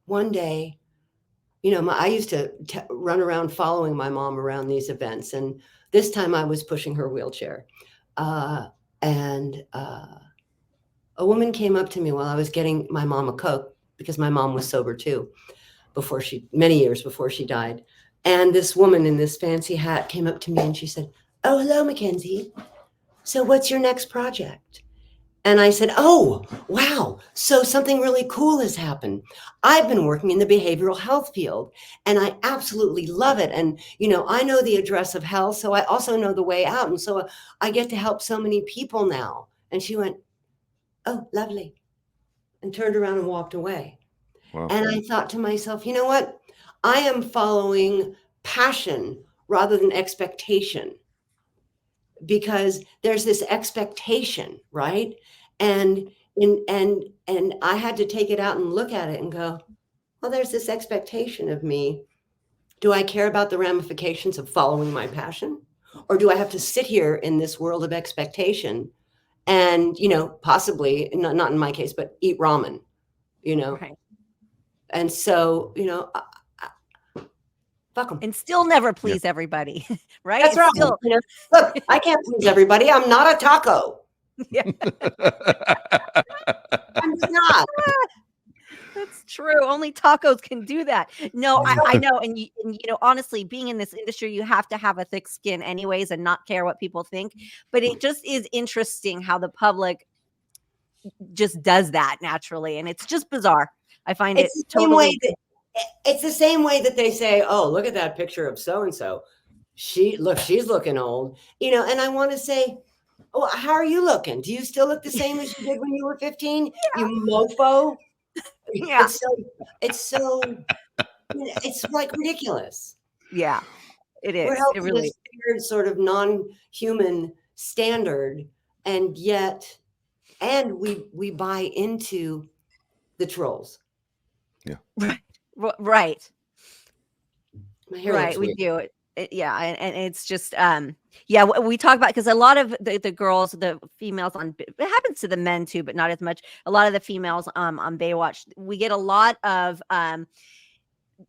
one day, I used to run around following my mom around these events. And this time I was pushing her wheelchair. And a woman came up to me while I was getting my mom a Coke, because my mom was sober too, many years before she died. And this woman in this fancy hat came up to me and she said, "Oh, hello, Mackenzie. So what's your next project?" And I said, "Oh, wow. So something really cool has happened. I've been working in the behavioral health field and I absolutely love it. And, I know the address of hell, so I also know the way out. And so I get to help so many people now." And she went, "Oh, lovely," and turned around and walked away. Wow. And I thought to myself, you know what? I am following passion rather than expectation, because there's this expectation, right? And I had to take it out and look at it and go, well, there's this expectation of me. Do I care about the ramifications of following my passion? Or do I have to sit here in this world of expectation and, possibly, not in my case, but eat ramen, Right. And so, fuck them. And still never please everybody, right? That's right. Look, I can't please everybody. I'm not a taco. Yeah. I'm just not. That's true. Only tacos can do that. No, I know. And honestly, being in this industry, you have to have a thick skin anyways and not care what people think. But it just is interesting how the public just does that naturally. And it's just bizarre. I find it's the same way that they say, "Oh, look at that picture of so-and-so. She's looking old." And I want to say, "Oh, how are you looking? Do you still look the same as you did when you were 15? Yeah. You mofo." Yeah. It's like ridiculous. Yeah, it is. We're held to this weird sort of non-human standard, and we buy into the trolls. Yeah. Right. My hair right. We do it. Yeah. And it's just, we talk about, because a lot of the girls, the females it happens to the men too, but not as much. A lot of the females on Baywatch, we get a lot of,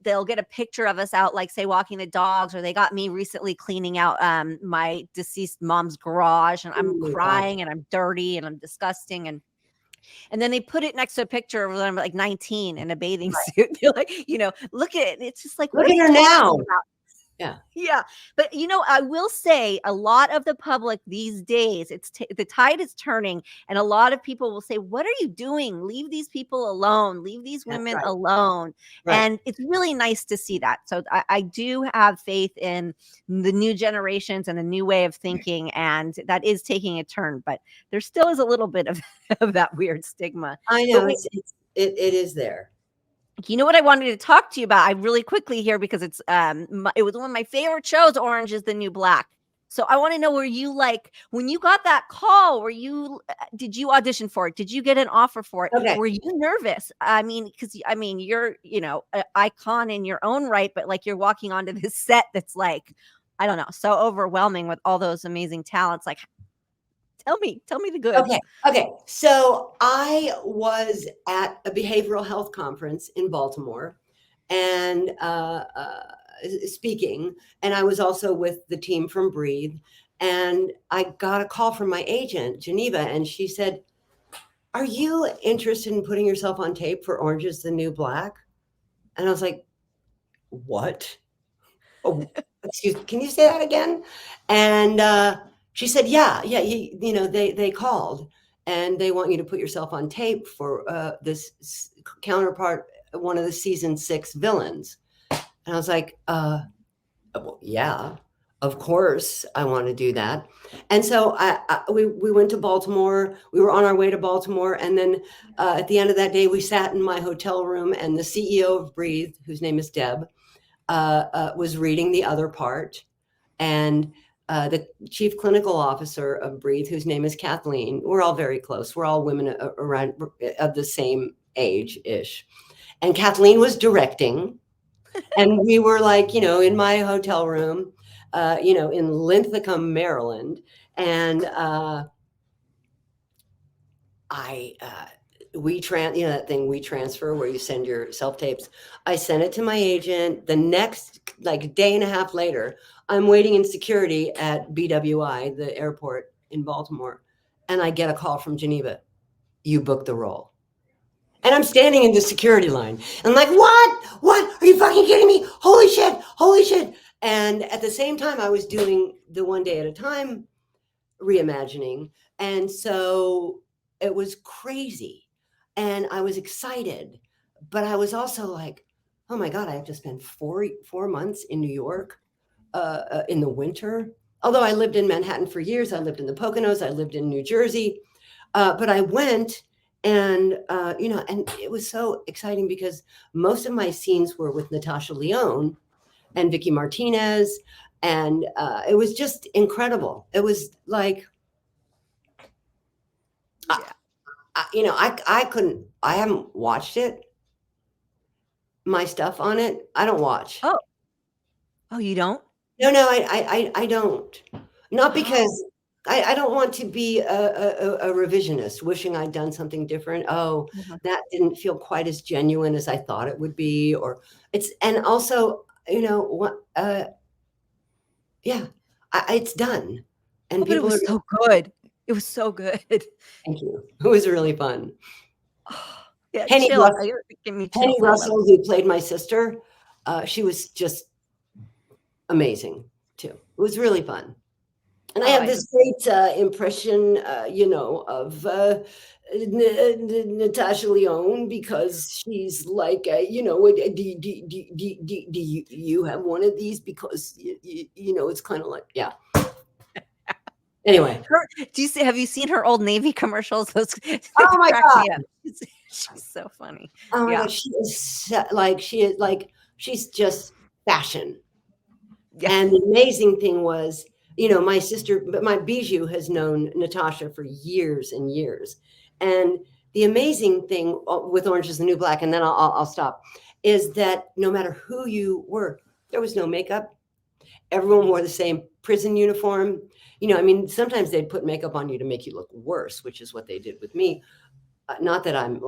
they'll get a picture of us out, like say walking the dogs, or they got me recently cleaning out my deceased mom's garage, and I'm crying and I'm dirty and I'm disgusting. And And then they put it next to a picture of them like 19 in a bathing suit. They're like, look at it. It's just like, Look what at are her you talking now. about? Yeah. Yeah. But, I will say a lot of the public these days, the tide is turning, and a lot of people will say, what are you doing? Leave these people alone. Leave these women alone. Right. And it's really nice to see that. So I do have faith in the new generations and the new way of thinking, and that is taking a turn, but there still is a little bit of, of that weird stigma. I know it is there. You know what I wanted to talk to you about? I really quickly here, because it was one of my favorite shows, Orange is the New Black. So I want to know, were you like, when you got that call, did you audition for it? Did you get an offer for it? Okay. Were you nervous? I mean, because you're, an icon in your own right, but like you're walking onto this set that's like, I don't know, so overwhelming with all those amazing talents. Like, tell me the goods. Okay. So I was at a behavioral health conference in Baltimore and speaking, and I was also with the team from Breathe, and I got a call from my agent, Geneva, and she said, "Are you interested in putting yourself on tape for Orange is the New Black?" And I was like, "What? Oh, excuse me, can you say that again?" And she said, yeah, they called and they want you to put yourself on tape for this counterpart, one of the season 6 villains. And I was like, well, yeah, of course I want to do that. And so we went to Baltimore. We were on our way to Baltimore. And then at the end of that day, we sat in my hotel room, and the CEO of Breathe, whose name is Deb, was reading the other part. And the chief clinical officer of Breathe, whose name is Kathleen, we're all very close. We're all women around of the same age-ish. And Kathleen was directing. And we were like, in my hotel room, in Linthicum, Maryland. And that thing We Transfer, where you send your self-tapes. I sent it to my agent. The next day and a half later, I'm waiting in security at BWI, the airport in Baltimore, and I get a call from Geneva. You booked the role. And I'm standing in the security line. And I'm like, what? Are you fucking kidding me? Holy shit. And at the same time, I was doing the One Day at a Time reimagining. And so it was crazy. And I was excited, but I was also like, oh my God, I have to spend 4 months in New York in the winter. Although I lived in Manhattan for years, I lived in the Poconos, I lived in New Jersey, but I went, and and it was so exciting because most of my scenes were with Natasha Leon and Vicky Martinez, and it was just incredible. It was like, I haven't watched it. My stuff on it, I don't watch. Oh, you don't? No, I don't. Not because I don't want to be a revisionist, wishing I'd done something different. That didn't feel quite as genuine as I thought it would be, and also, it's done. And but it was so good. It was so good. Thank you. It was really fun. Yeah, Penny Russell, Russell, who played my sister, she was just amazing too. It was really fun. And I have this great impression, of Natasha Leon, because she's like, do you have one of these? Because, it's kind of like, yeah. Anyway. Have you seen her Old Navy commercials? Those, oh my God. She's so funny. Oh my God. She's just fashion. Yeah. And the amazing thing was, my sister, but my bijou has known Natasha for years and years. And the amazing thing with Orange is the New Black, and then I'll stop, is that no matter who you were, there was no makeup. Everyone wore the same prison uniform. Sometimes they'd put makeup on you to make you look worse, which is what they did with me. Not that I'm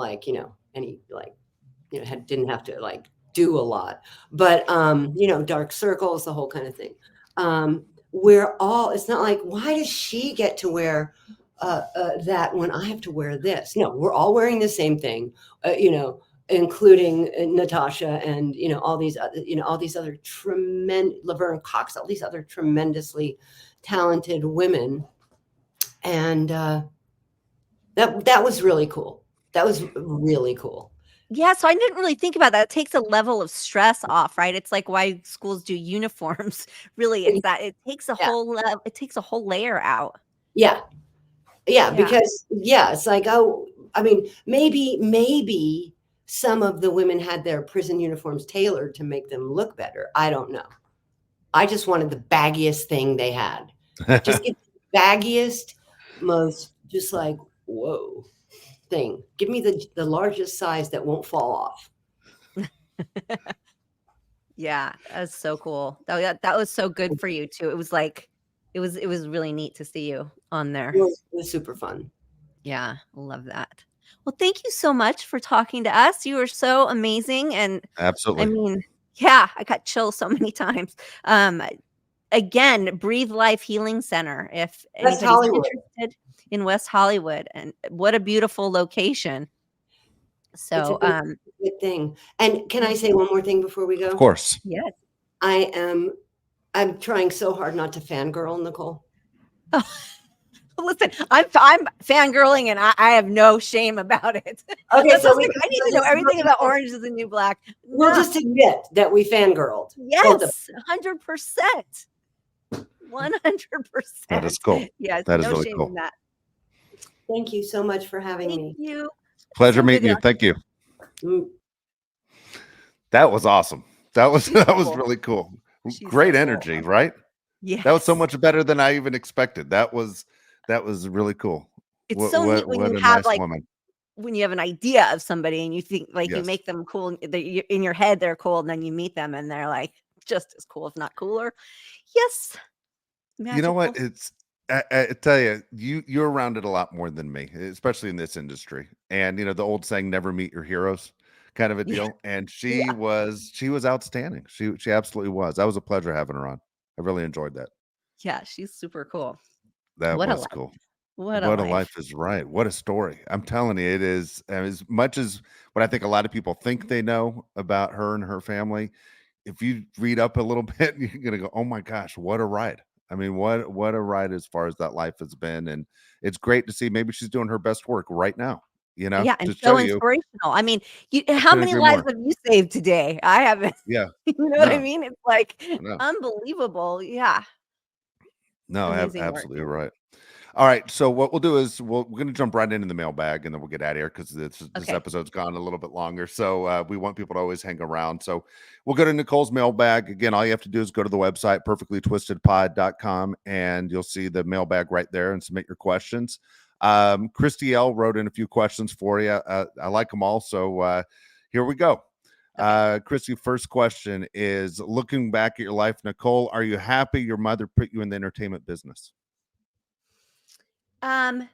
didn't have to do a lot, but dark circles, the whole kind of thing. It's not like, why does she get to wear that when I have to wear this. No, we're all wearing the same thing, including Natasha and all these other Laverne Cox, all these other tremendously talented women, and that was really cool. That was really cool. Yeah, so I didn't really think about that. It takes a level of stress off, right? It's like why schools do uniforms. Really, it's that it takes a whole layer out. Yeah, because it's like, oh, I mean, maybe some of the women had their prison uniforms tailored to make them look better. I don't know. I just wanted the baggiest thing they had. Just get the baggiest, most just like, whoa thing. Give me the largest size that won't fall off. Yeah, that's so cool. That was so good for you too. It was like it was really neat to see you on there. It was super fun. Yeah, love that. Well, thank you so much for talking to us. You were so amazing, and Absolutely. I mean, yeah, I got chills so many times. Again, Breathe Life Healing Center. If anybody's interested in West Hollywood, and what a beautiful location. So, good thing. And can I say one more thing before we go? Of course. Yes. I'm trying so hard not to fangirl, Nicole. Oh, listen, I'm fangirling, and I have no shame about it. Okay, so I need to know everything about Orange is the New Black. We'll just admit that we fangirled. Yes, 100%. 100%. That is cool. Yes, that is no really shame cool. in that. Thank you so much for having me. Thank you. Pleasure meeting you. Thank you. That was awesome. That was really cool. Great energy, right? Yeah. That was so much better than I even expected. That was really cool. It's so neat when you have when you have an idea of somebody and you think you make them cool. In your head, they're cool, and then you meet them and they're like just as cool, if not cooler. Yes. Magical. You know what? I tell you, you're around it a lot more than me, especially in this industry. And the old saying, "Never meet your heroes," kind of a deal. And she was outstanding. She absolutely was. That was a pleasure having her on. I really enjoyed that. Yeah, she's super cool. That was cool. What a life is right. What a story. I'm telling you, it is as much as what I think a lot of people think they know about her and her family. If you read up a little bit, you're going to go, oh my gosh, what a ride. I mean, what a ride as far as that life has been. And it's great to see maybe she's doing her best work right now, Yeah, and so inspirational. I mean, how many lives have you saved today? I haven't. Yeah. You know what I mean? It's like unbelievable. Yeah. No, absolutely right. All right, so what we'll do is we're going to jump right into the mailbag, and then we'll get out of here because this episode's gone a little bit longer. So we want people to always hang around. So we'll go to Nicole's mailbag. Again, all you have to do is go to the website, perfectlytwistedpod.com, and you'll see the mailbag right there and submit your questions. Christy L wrote in a few questions for you. I like them all, so here we go. Christy, first question is, looking back at your life, Nicole, are you happy your mother put you in the entertainment business? That's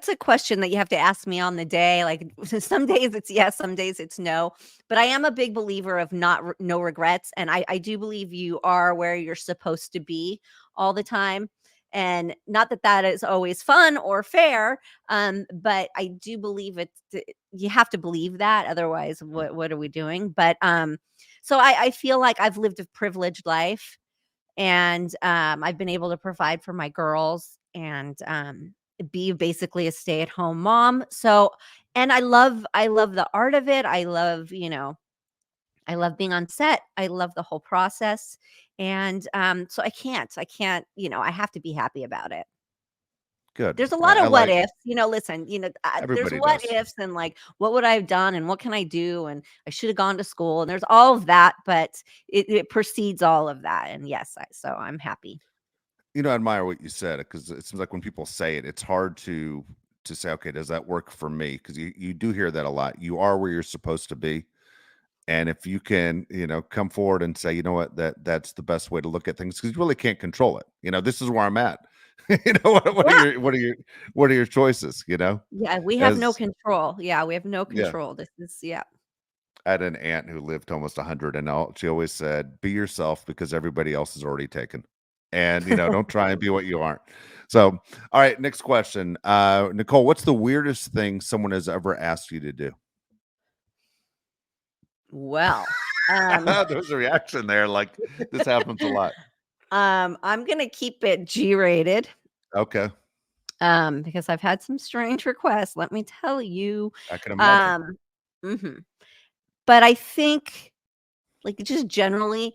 a question that you have to ask me on the day. Like some days it's yes, some days it's no. But I am a big believer of no regrets. And I do believe you are where you're supposed to be all the time. And not that is always fun or fair. But I do believe you have to believe that. Otherwise, what are we doing? But so I feel like I've lived a privileged life. And I've been able to provide for my girls and be basically a stay-at-home mom. So, and I love the art of it. I love, I love being on set. I love the whole process. And so I can't, I have to be happy about it. Good. There's a lot of what ifs, listen, there's what ifs and like, what would I have done and what can I do? And I should have gone to school and there's all of that, but it precedes all of that. And yes, so I'm happy. I admire what you said, because it seems like when people say it, it's hard to say, okay, does that work for me? Because you do hear that a lot. You are where you're supposed to be. And if you can, come forward and say, you know what, that's the best way to look at things, because you really can't control it. This is where I'm at. What are your choices? Yeah, we have no control. Yeah, we have no control. This is I had an aunt who lived almost 100, and she always said, "Be yourself, because everybody else is already taken." and don't try and be what you aren't. So, all right, next question. Nicole, what's the weirdest thing someone has ever asked you to do? Well, there's a reaction there. Like, this happens a lot. I'm gonna keep it G-rated. Okay. Because I've had some strange requests, let me tell you. I can imagine. But I think, like, just generally,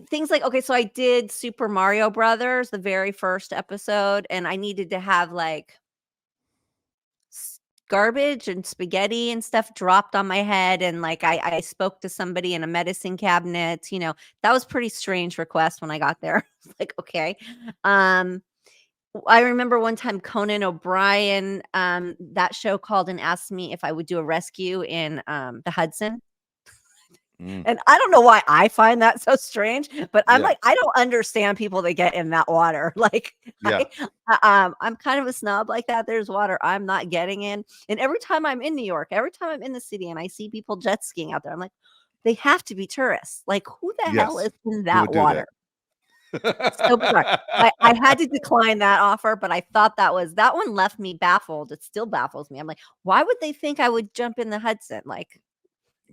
things like, okay, so I did Super Mario Brothers, the very first episode, and I needed to have like garbage and spaghetti and stuff dropped on my head, and like I spoke to somebody in a medicine cabinet. That was pretty strange request when I got there. Like, okay. I remember one time Conan O'Brien, that show called and asked me if I would do a rescue in the Hudson. And I don't know why I find that so strange, but I'm like, I don't understand people that get in that water. Like, I'm kind of a snob like that. There's water I'm not getting in. And every time I'm in New York, every time I'm in the city and I see people jet skiing out there, I'm like, they have to be tourists. Like, who the hell is in that water? So bizarre. I had to decline that offer, but I thought that one left me baffled. It still baffles me. I'm like, why would they think I would jump in the Hudson? Like,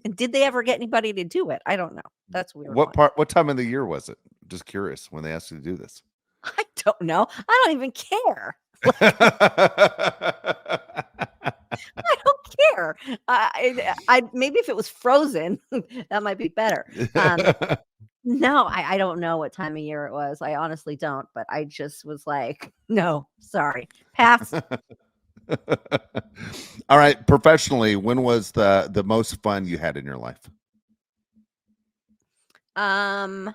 and did they ever get anybody to do it? I don't know. That's weird. What time of the year was it? Just curious when they asked you to do this. I don't know. I don't even care. I don't care. I maybe if it was frozen, that might be better. No, I don't know what time of year it was. I honestly don't, but I just was like, no, sorry. Pass. All right. Professionally, when was the most fun you had in your life? I've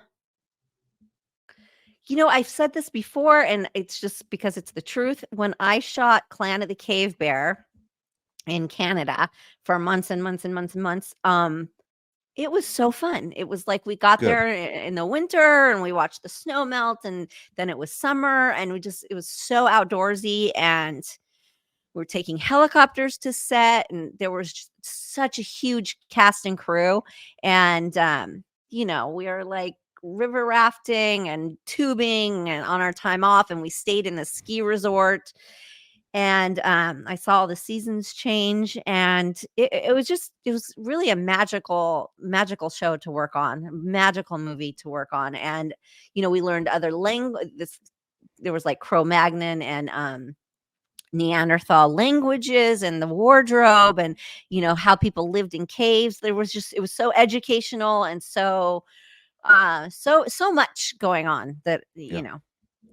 said this before, and it's just because it's the truth. When I shot Clan of the Cave Bear in Canada for months and months and months and months, it was so fun. It was like we got there in the winter and we watched the snow melt, and then it was summer, and it was so outdoorsy, and we're taking helicopters to set, and there was just such a huge cast and crew. And, we are like river rafting and tubing and on our time off, and we stayed in a ski resort. And I saw the seasons change, and it was really a magical show to work on, a magical movie to work on. And, we learned other language. There was like Cro-Magnon and Neanderthal languages and the wardrobe, and, how people lived in caves. It was so educational, and so much going on that,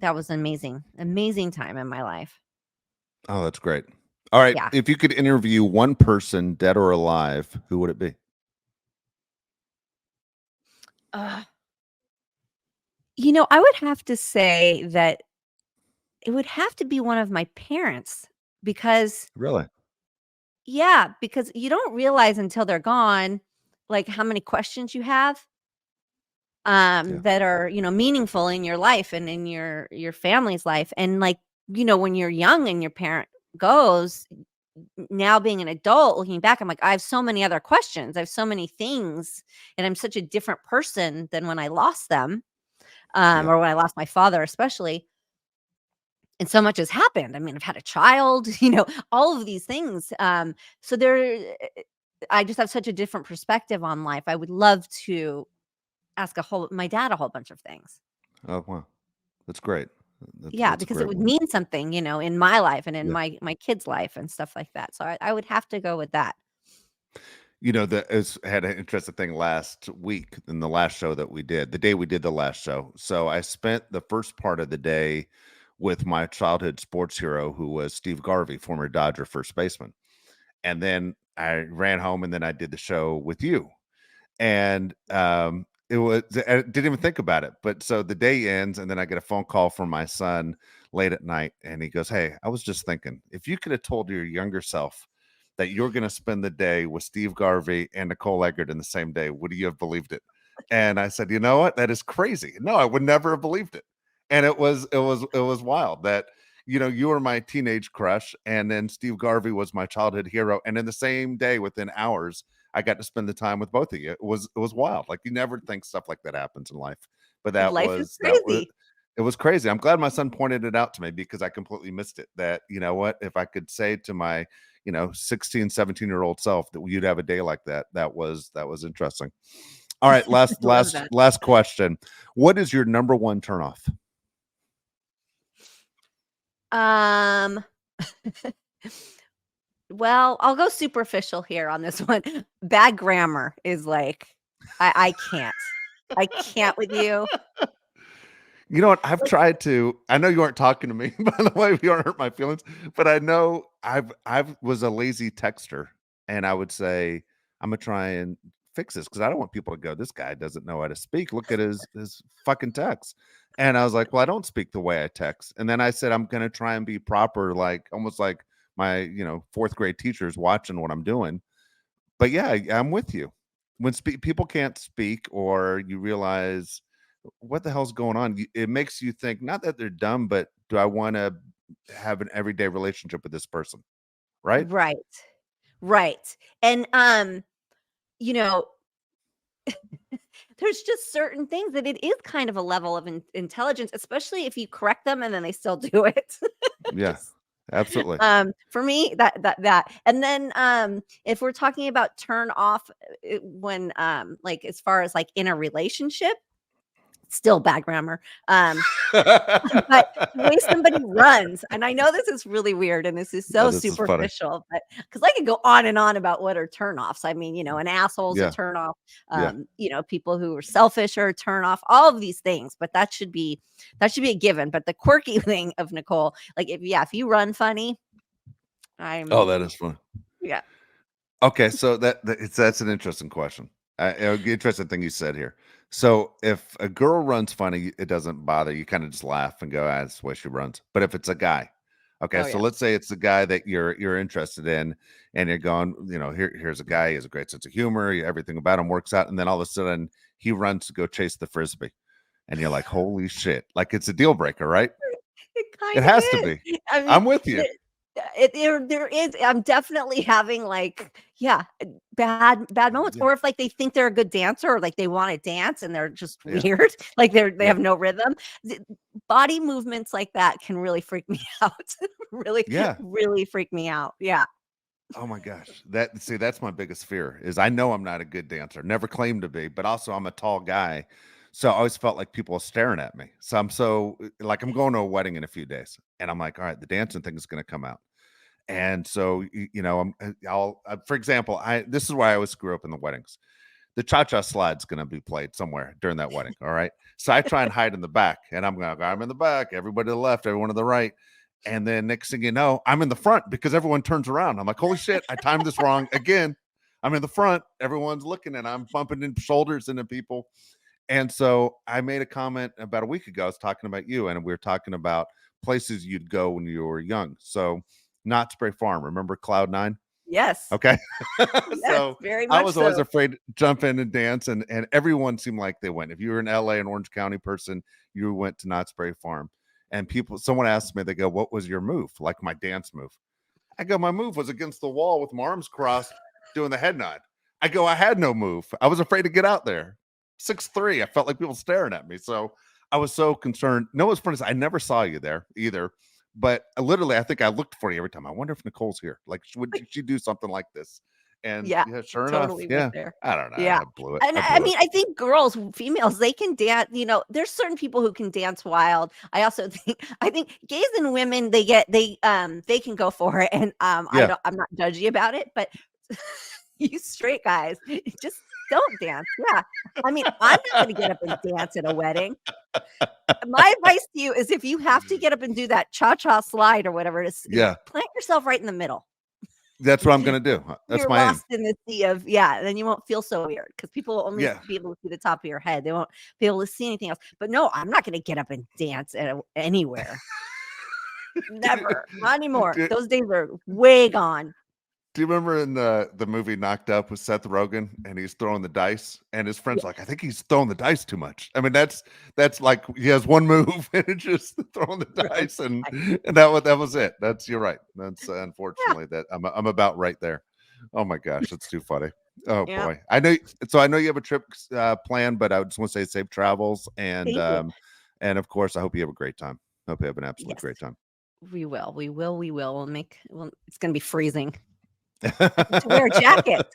that was amazing time in my life. Oh, that's great. All right. Yeah. If you could interview one person, dead or alive, who would it be? I would have to say that it would have to be one of my parents, because Really? Yeah, because you don't realize until they're gone, like, how many questions you have, that are, meaningful in your life and in your family's life. And, like, when you're young and your parent goes, now being an adult, looking back, I'm like, I have so many other questions. I have so many things, and I'm such a different person than when I lost them, or when I lost my father, especially. And so much has happened. I mean, I've had a child, all of these things. So I just have such a different perspective on life. I would love to ask my dad a whole bunch of things. Oh, wow. That's great. Because it would mean something, in my life and in my kids' life and stuff like that. So I would have to go with that. Had an interesting thing last week in the last show that we did, the day we did the last show. So I spent the first part of the day with my childhood sports hero, who was Steve Garvey, former Dodger first baseman. And then I ran home, and then I did the show with you. And I didn't even think about it. But so the day ends, and then I get a phone call from my son late at night, and he goes, "Hey, I was just thinking, if you could have told your younger self that you're going to spend the day with Steve Garvey and Nicole Eggert in the same day, would you have believed it?" And I said, "You know what? That is crazy. No, I would never have believed it." And it was wild that, you were my teenage crush, and then Steve Garvey was my childhood hero. And in the same day, within hours, I got to spend the time with both of you. It was wild. Like, you never think stuff like that happens in life, but Life is crazy. It was crazy. I'm glad my son pointed it out to me because I completely missed it. That, you know what, if I could say to my, 16, 17-year-old self that you'd have a day like that, that was interesting. All right, last question. What is your number one turnoff? Well, I'll go superficial here on this one. Bad grammar is like, I can't with you. You know what? I've tried to. I know you aren't talking to me, by the way. If you aren't hurt my feelings, but I know I was a lazy texter, and I would say I'm gonna try and fix this because I don't want people to go, this guy doesn't know how to speak. Look at his fucking text. And I was like, well, I don't speak the way I text. And then I said I'm gonna try and be proper, like almost like my fourth grade teachers watching what I'm doing. But yeah, I'm with you. When people can't speak, or you realize what the hell's going on, it makes you think, not that they're dumb, but do I want to have an everyday relationship with this person? Right. And there's just certain things that it is kind of a level of intelligence, especially if you correct them and then they still do it. Yeah, absolutely. For me, that. And then if we're talking about turn off, when like as far as like in a relationship, still bad grammar. But the way somebody runs, and I know this is really weird and this is so superficial, but because I could go on and on about what are turnoffs. I mean, an asshole's a turnoff. People who are selfish are a turnoff. All of these things, but that should be a given. But the quirky thing of Nicole, like if you run funny, that is fun. Yeah. Okay, so that's an interesting question. Interesting thing you said here. So if a girl runs funny, it doesn't bother you. Kind of just laugh and go, that's the way she runs. But if it's a guy, okay, let's say it's the guy that you're interested in, and you're going, here's a guy, he has a great sense of humor, everything about him works out, and then all of a sudden he runs to go chase the frisbee, and you're like, holy shit, like it's a deal breaker, right? It has to be. I mean, I'm with you. There is. I'm definitely having like, bad moments. Or if like they think they're a good dancer, or like they want to dance and they're just weird, like they have no rhythm. Body movements like that can really freak me out. really freak me out. Yeah. Oh my gosh. That's my biggest fear is I know I'm not a good dancer. Never claimed to be, but also I'm a tall guy. So I always felt like people are staring at me. So I'm going to a wedding in a few days, and I'm like, all right, the dancing thing is going to come out. And so, for example, this is why I always screw up in the weddings. The cha-cha slide's going to be played somewhere during that wedding. All right. So I try and hide in the back, and I'm in the back, everybody to the left, everyone to the right. And then next thing you know, I'm in the front because everyone turns around. I'm like, holy shit, I timed this wrong again. I'm in the front. Everyone's looking, and I'm bumping into shoulders into people. And so I made a comment about a week ago. I was talking about you, and we were talking about places you'd go when you were young. So Knott's Berry Farm, remember Cloud9? Yes. Okay. So very much I was always afraid to jump in and dance, and everyone seemed like they went. If you were an LA and Orange County person, you went to Knott's Berry Farm. And someone asked me, they go, what was your move? Like my dance move. I go, my move was against the wall with my arms crossed doing the head nod. I go, I had no move. I was afraid to get out there. 6'3". I felt like people staring at me. So I was so concerned. No, what's funny is I never saw you there either. But literally, I think I looked for you every time. I wonder if Nicole's here. Like, would she do something like this? And sure totally enough, I don't know. Yeah, I blew it. And I mean, I think females, they can dance. There's certain people who can dance wild. I think gays and women, they can go for it, and I'm not judgy about it. But you straight guys, just don't dance. Yeah, I mean, I'm not going to get up and dance at a wedding. My advice to you is, if you have to get up and do that cha-cha slide or whatever it is, plant yourself right in the middle. That's what I'm going to do. That's You're my lost aim. in the sea of, then you won't feel so weird, because people will only be able to see the top of your head. They won't be able to see anything else. But no, I'm not going to get up and dance anywhere. Never. Not anymore. Those days are way gone. Do you remember in the movie Knocked Up with Seth Rogen, and he's throwing the dice, and his friend's like, I think he's throwing the dice too much. I mean, that's like he has one move and it's just throwing the dice, and that was it. You're right. That's unfortunately that I'm about right there. Oh my gosh, that's too funny. Oh boy, I know. So I know you have a trip planned, but I just want to say safe travels, and And of course, I hope you have a great time. Hope you have an absolute Yes. great time. We will. It's going to be freezing. I get to wear a jacket.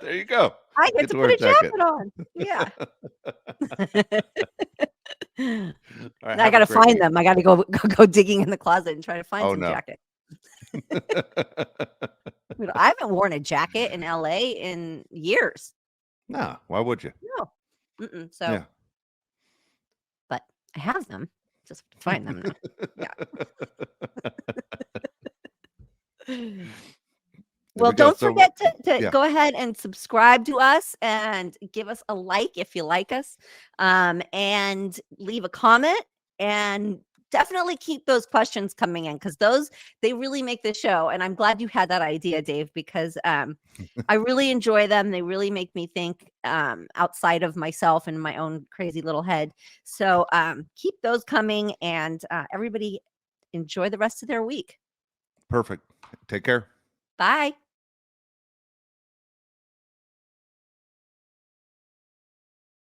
There you go. I get to put a jacket on. Yeah. Right, I got to find them. I got to go digging in the closet and try to find some jacket. I haven't worn a jacket in LA in years. No, why would you? No. So, yeah. But I have them. Just find them now. Yeah. Well, don't forget to go ahead and subscribe to us and give us a like if you like us, and leave a comment, and definitely keep those questions coming in, because they really make the show. And I'm glad you had that idea, Dave, because I really enjoy them. They really make me think outside of myself and my own crazy little head. So keep those coming, and everybody enjoy the rest of their week. Perfect. Take care. Bye.